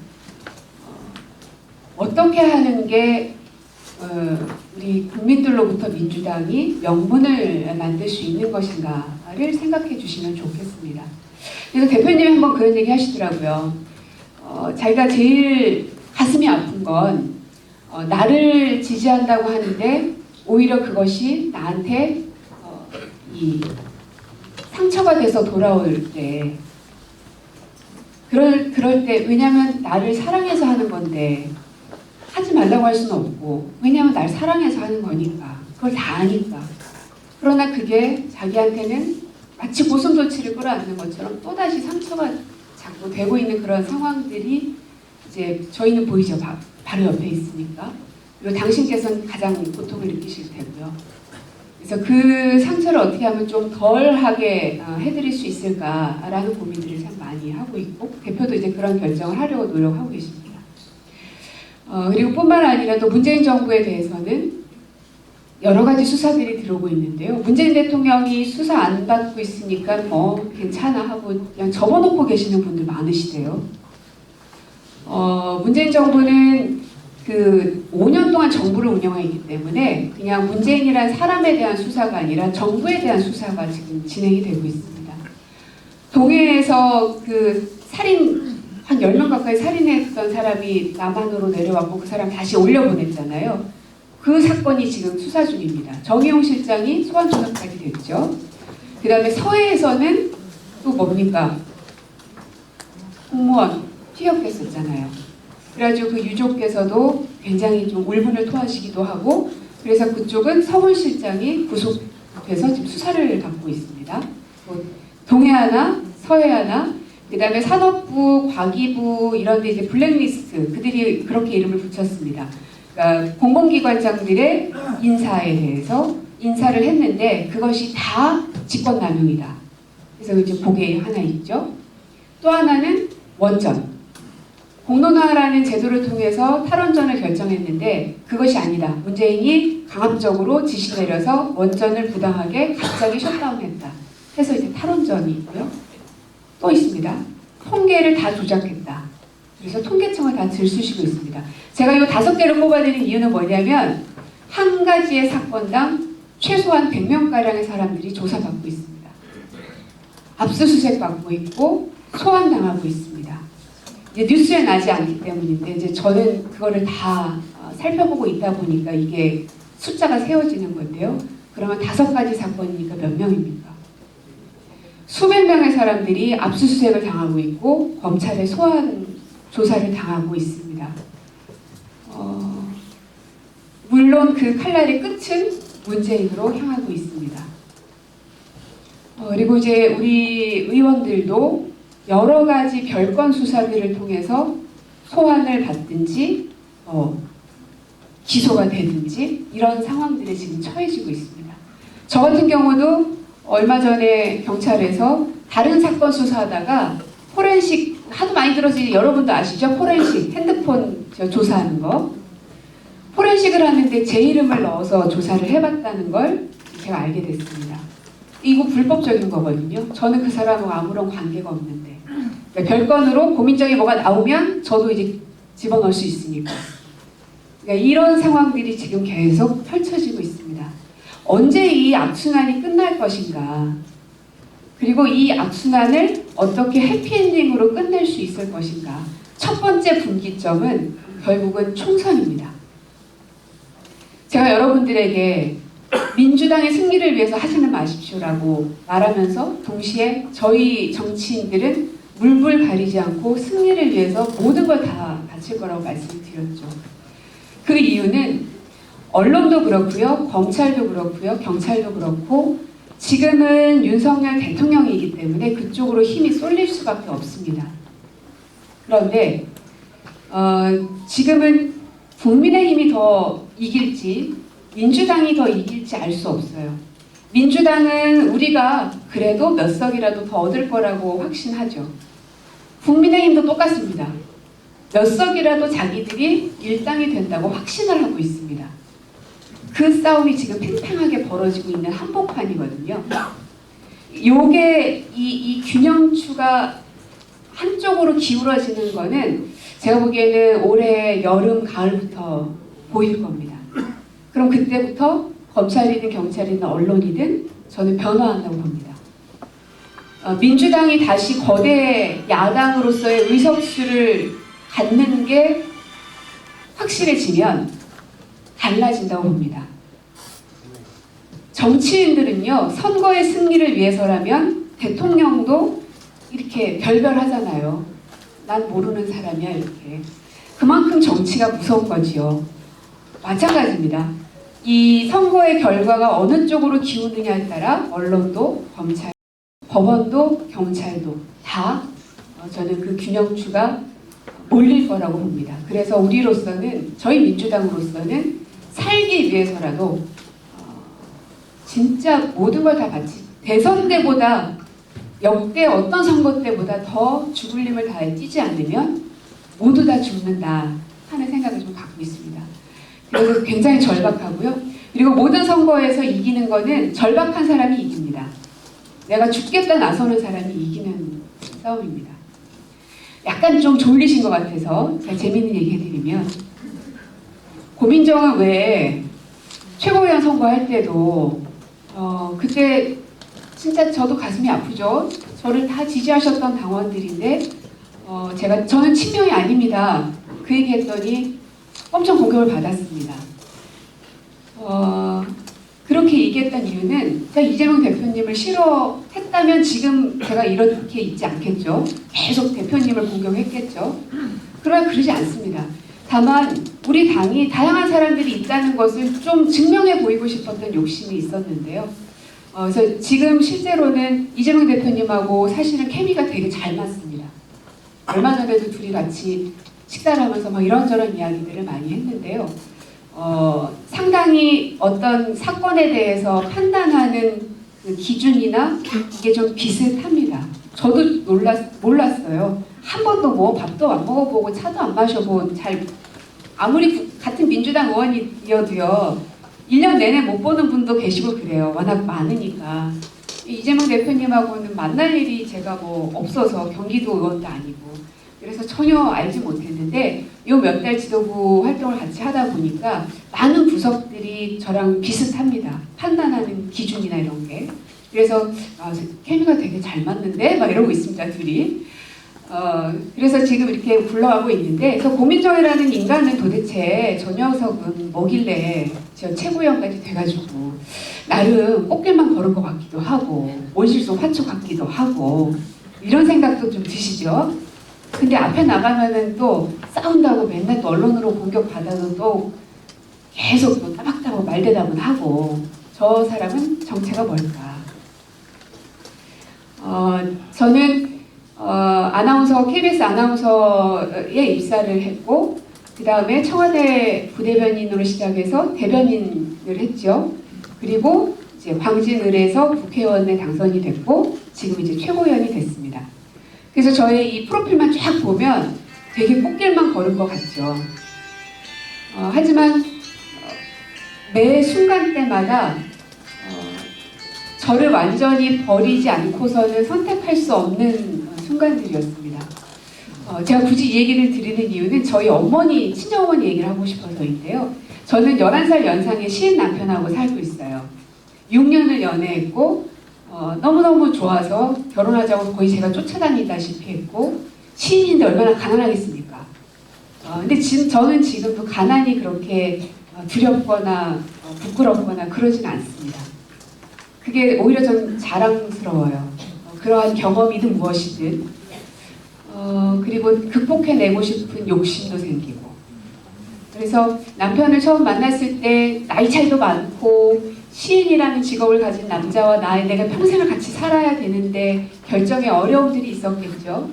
Speaker 11: 어떻게 하는 게 우리 국민들로부터 민주당이 명분을 만들 수 있는 것인가를 생각해 주시면 좋겠습니다. 그래서 대표님이 한번 그런 얘기 하시더라고요. 자기가 제일 가슴이 아픈 건 나를 지지한다고 하는데 오히려 그것이 나한테 이 상처가 돼서 돌아올 때 그럴 때 왜냐하면 나를 사랑해서 하는 건데 하지 말라고 할 수는 없고 왜냐하면 날 사랑해서 하는 거니까 그걸 다 아니까 그러나 그게 자기한테는 마치 고슴도치를 끌어안는 것처럼 또다시 상처가 자꾸 되고 있는 그런 상황들이 이제 저희는 보이죠. 바로 옆에 있으니까. 그리고 당신께서는 가장 고통을 느끼실 테고요. 그래서 그 상처를 어떻게 하면 좀 덜하게 해드릴 수 있을까라는 고민들을 참 많이 하고 있고 대표도 이제 그런 결정을 하려고 노력하고 계십니다. 그리고 뿐만 아니라 또 문재인 정부에 대해서는 여러 가지 수사들이 들어오고 있는데요. 문재인 대통령이 수사 안 받고 있으니까 뭐 괜찮아 하고 그냥 접어놓고 계시는 분들 많으시대요. 문재인 정부는 그 5년 동안 정부를 운영하기 때문에 그냥 문재인이란 사람에 대한 수사가 아니라 정부에 대한 수사가 지금 진행이 되고 있습니다. 동해에서 그 살인 한 10명 가까이 살인했던 사람이 남한으로 내려왔고 그 사람 다시 올려보냈잖아요. 그 사건이 지금 수사 중입니다. 정의용 실장이 소환 조사까지 됐죠. 그 다음에 서해에서는 또 뭡니까? 공무원 피격했었잖아요. 그래가지고 그 유족께서도 굉장히 좀 울분을 토하시기도 하고 그래서 그쪽은 서울실장이 구속돼서 지금 수사를 받고 있습니다. 동해 하나, 서해 하나, 그 다음에 산업부, 과기부 이런 데 이제 블랙리스트 그들이 그렇게 이름을 붙였습니다. 그러니까 공공기관장들의 인사에 대해서 인사를 했는데 그것이 다 직권남용이다. 그래서 이제 그게 하나 있죠. 또 하나는 원전. 공론화라는 제도를 통해서 탈원전을 결정했는데 그것이 아니다. 문재인이 강압적으로 지시 내려서 원전을 부당하게 갑자기 셧다운했다. 해서 이제 탈원전이 있고요. 또 있습니다. 통계를 다 조작했다. 그래서 통계청을 다 들쑤시고 있습니다. 제가 이 5개를 꼽아드린 이유는 뭐냐면 한 가지의 사건당 최소한 100명가량의 사람들이 조사받고 있습니다. 압수수색 받고 있고 소환당하고 있습니다. 이제 뉴스에 나지 않기 때문인데 이제 저는 그거를 다 살펴보고 있다 보니까 이게 숫자가 세워지는 건데요. 그러면 5가지 사건이니까 몇 명입니까? 수백 명의 사람들이 압수수색을 당하고 있고 검찰의 소환 조사를 당하고 있습니다. 물론 그 칼날의 끝은 문재인으로 향하고 있습니다. 그리고 이제 우리 의원들도 여러 가지 별건 수사들을 통해서 소환을 받든지 기소가 되든지 이런 상황들에 지금 처해지고 있습니다. 저 같은 경우도 얼마 전에 경찰에서 다른 사건 수사하다가 포렌식 하도 많이 들어서 여러분도 아시죠? 포렌식 핸드폰 조사하는 거 포렌식을 하는데 제 이름을 넣어서 조사를 해봤다는 걸 제가 알게 됐습니다. 이거 불법적인 거거든요. 저는 그 사람하고 아무런 관계가 없는데 그러니까 별건으로 고민적인 뭐가 나오면 저도 이제 집어넣을 수 있으니까 그러니까 이런 상황들이 지금 계속 펼쳐지고 있습니다. 언제 이 악순환이 끝날 것인가 그리고 이 악순환을 어떻게 해피엔딩으로 끝낼 수 있을 것인가 첫 번째 분기점은 결국은 총선입니다. 제가 여러분들에게 민주당의 승리를 위해서 하지는 마십시오라고 말하면서 동시에 저희 정치인들은 물불 가리지 않고 승리를 위해서 모든 걸 다 바칠 거라고 말씀을 드렸죠. 그 이유는 언론도 그렇고요, 검찰도 그렇고요, 경찰도 그렇고 지금은 윤석열 대통령이기 때문에 그쪽으로 힘이 쏠릴 수밖에 없습니다. 그런데 지금은 국민의힘이 더 이길지 민주당이 더 이길지 알 수 없어요. 민주당은 우리가 그래도 몇 석이라도 더 얻을 거라고 확신하죠. 국민의힘도 똑같습니다. 몇 석이라도 자기들이 일당이 된다고 확신을 하고 있습니다. 그 싸움이 지금 팽팽하게 벌어지고 있는 한복판이거든요. 요게 이 균형추가 한쪽으로 기울어지는 거는 제가 보기에는 올해 여름, 가을부터 보일 겁니다. 그럼 그때부터 검찰이든 경찰이든 언론이든 저는 변화한다고 봅니다. 민주당이 다시 거대 야당으로서의 의석수를 갖는 게 확실해지면 달라진다고 봅니다. 정치인들은요, 선거의 승리를 위해서라면 대통령도 이렇게 별별하잖아요. 난 모르는 사람이야 이렇게. 그만큼 정치가 무서운 거지요. 마찬가지입니다. 이 선거의 결과가 어느 쪽으로 기우느냐에 따라 언론도 검찰 법원도 경찰도 다 저는 그 균형추가 몰릴 거라고 봅니다. 그래서 우리로서는 저희 민주당으로서는 살기 위해서라도 진짜 모든 걸 다 바치 대선 때보다 역대 어떤 선거 때보다 더 죽을 힘을 다해 뛰지 않으면 모두 다 죽는다 하는 생각을 좀 갖고 있습니다. 그래서 굉장히 절박하고요. 그리고 모든 선거에서 이기는 거는 절박한 사람이 이깁니다. 내가 죽겠다 나서는 사람이 이기는 싸움입니다. 약간 좀 졸리신 것 같아서 제가 재밌는 얘기 해드리면 고민정은 왜 최고위원 선거할 때도 그때 진짜 저도 가슴이 아프죠. 저를 다 지지하셨던 당원들인데 저는 친명이 아닙니다. 그 얘기했더니 엄청 공격을 받았습니다. 그렇게 얘기했던 이유는 제가 이재명 대표님을 싫어했다면 지금 제가 이렇게 있지 않겠죠. 계속 대표님을 공격했겠죠. 그러나 그러지 않습니다. 다만 우리 당이 다양한 사람들이 있다는 것을 좀 증명해 보이고 싶었던 욕심이 있었는데요. 그래서 지금 실제로는 이재명 대표님하고 사실은 케미가 되게 잘 맞습니다. 얼마 전에도 둘이 같이 식사를 하면서 막 이런저런 이야기들을 많이 했는데요. 상당히 어떤 사건에 대해서 판단하는 그 기준이나 이게 좀 비슷합니다. 저도 몰랐어요. 한 번도 뭐 밥도 안 먹어보고 차도 안 마셔본 아무리 같은 민주당 의원이어도요. 1년 내내 못 보는 분도 계시고 그래요. 워낙 많으니까. 이재명 대표님하고는 만날 일이 제가 뭐 없어서 경기도 의원도 아니고 그래서 전혀 알지 못했는데 요 몇 달 지도부 활동을 같이 하다 보니까 많은 구석들이 저랑 비슷합니다. 판단하는 기준이나 이런 게. 그래서 케미가 되게 잘 맞는데 막 이러고 있습니다. 둘이. 그래서 지금 이렇게 굴러가고 있는데 그래서 고민정이라는 인간은 도대체 저 녀석은 뭐길래 저 최고위원까지 돼가지고 나름 꽃길만 걸은 것 같기도 하고 온실 속 화초 같기도 하고 이런 생각도 좀 드시죠? 근데 앞에 나가면은 또 싸운다고 맨날 또 언론으로 공격받아도 또 계속 또 따박따박 말대답은 하고 저 사람은 정체가 뭘까? 저는 KBS 아나운서에 입사를 했고 그 다음에 청와대 부대변인으로 시작해서 대변인을 했죠. 그리고 이제 광진을에서 국회의원에 당선이 됐고 지금 이제 최고위원이 됐습니다. 그래서 저의 이 프로필만 쫙 보면 되게 꽃길만 걸은 것 같죠. 하지만 매 순간 때마다 저를 완전히 버리지 않고서는 선택할 수 없는 순간들이었습니다. 제가 굳이 이 얘기를 드리는 이유는 저희 어머니, 친정어머니 얘기를 하고 싶어서인데요. 저는 11살 연상의 시인 남편하고 살고 있어요. 6년을 연애했고 너무너무 좋아서 결혼하자고 거의 제가 쫓아다니다시피 했고 시인인데 얼마나 가난하겠습니까? 근데 저는 지금도 가난이 그렇게 두렵거나 부끄럽거나 그러진 않습니다. 그게 오히려 전 자랑스러워요. 그러한 경험이든 무엇이든 그리고 극복해내고 싶은 욕심도 생기고 그래서 남편을 처음 만났을 때 나이 차이도 많고 시인이라는 직업을 가진 남자와 내가 평생을 같이 살아야 되는데 결정에 어려움들이 있었겠죠.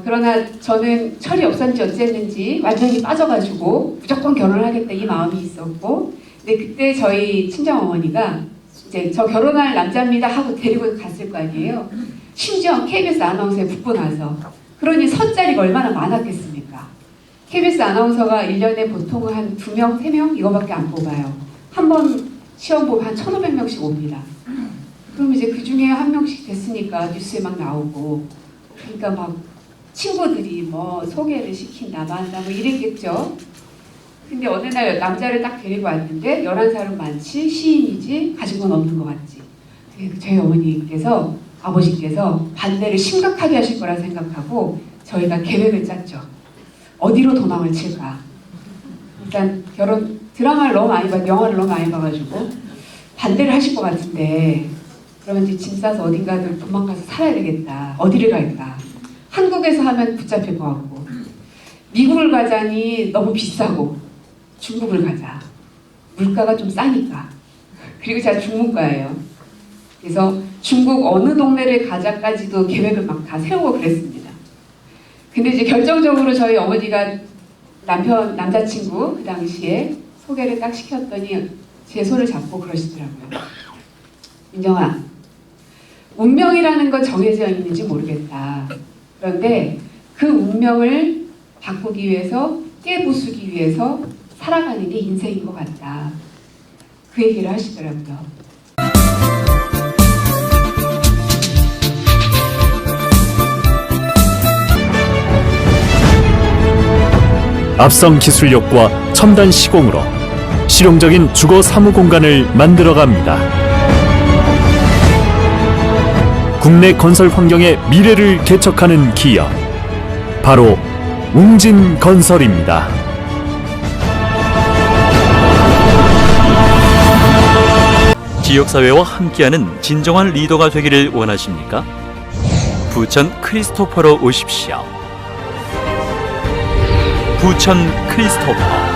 Speaker 11: 그러나 저는 철이 없었는지 어쨌는지 완전히 빠져가지고 무조건 결혼을 하겠다 이 마음이 있었고 근데 그때 저희 친정어머니가 이제 저 결혼할 남자입니다 하고 데리고 갔을 거 아니에요. 심지어 KBS 아나운서에 붙고 나서 그러니 선 자리가 얼마나 많았겠습니까? KBS 아나운서가 1년에 보통 한 2명, 3명 이거밖에 안 뽑아요. 한 번 시험 보면 한 1,500명씩 옵니다. 그럼 이제 그 중에 한 명씩 됐으니까 뉴스에 막 나오고 그러니까 막 친구들이 뭐 소개를 시킨다 만다 뭐 이랬겠죠. 근데 어느 날 남자를 딱 데리고 왔는데 11살은 많지 시인이지 가진 건 없는 것 같지. 저희 어머니께서 아버지께서 반대를 심각하게 하실 거라 생각하고 저희가 계획을 짰죠. 어디로 도망을 칠까. 일단 드라마를 너무 많이 영화를 너무 많이 봐가지고 반대를 하실 것 같은데 그러면 이제 짐 싸서 어딘가를 도망가서 살아야 되겠다. 어디를 갈까. 한국에서 하면 붙잡힐 것 같고 미국을 가자니 너무 비싸고 중국을 가자. 물가가 좀 싸니까. 그리고 제가 중문과예요. 그래서 중국 어느 동네를 가자까지도 계획을 막 다 세우고 그랬습니다. 근데 이제 결정적으로 저희 어머니가 남자친구 그 당시에 소개를 딱 시켰더니 제 손을 잡고 그러시더라고요. 민정아, 운명이라는 건 정해져 있는지 모르겠다. 그런데 그 운명을 바꾸기 위해서, 깨부수기 위해서 살아가는 게 인생인 것 같다. 그 얘기를 하시더라고요.
Speaker 12: 앞선 기술력과 첨단 시공으로 실용적인 주거 사무 공간을 만들어갑니다. 국내 건설 환경의 미래를 개척하는 기업, 바로 웅진건설입니다.
Speaker 13: 지역사회와 함께하는 진정한 리더가 되기를 원하십니까? 부천 크리스토퍼로 오십시오. 부천 크리스토퍼.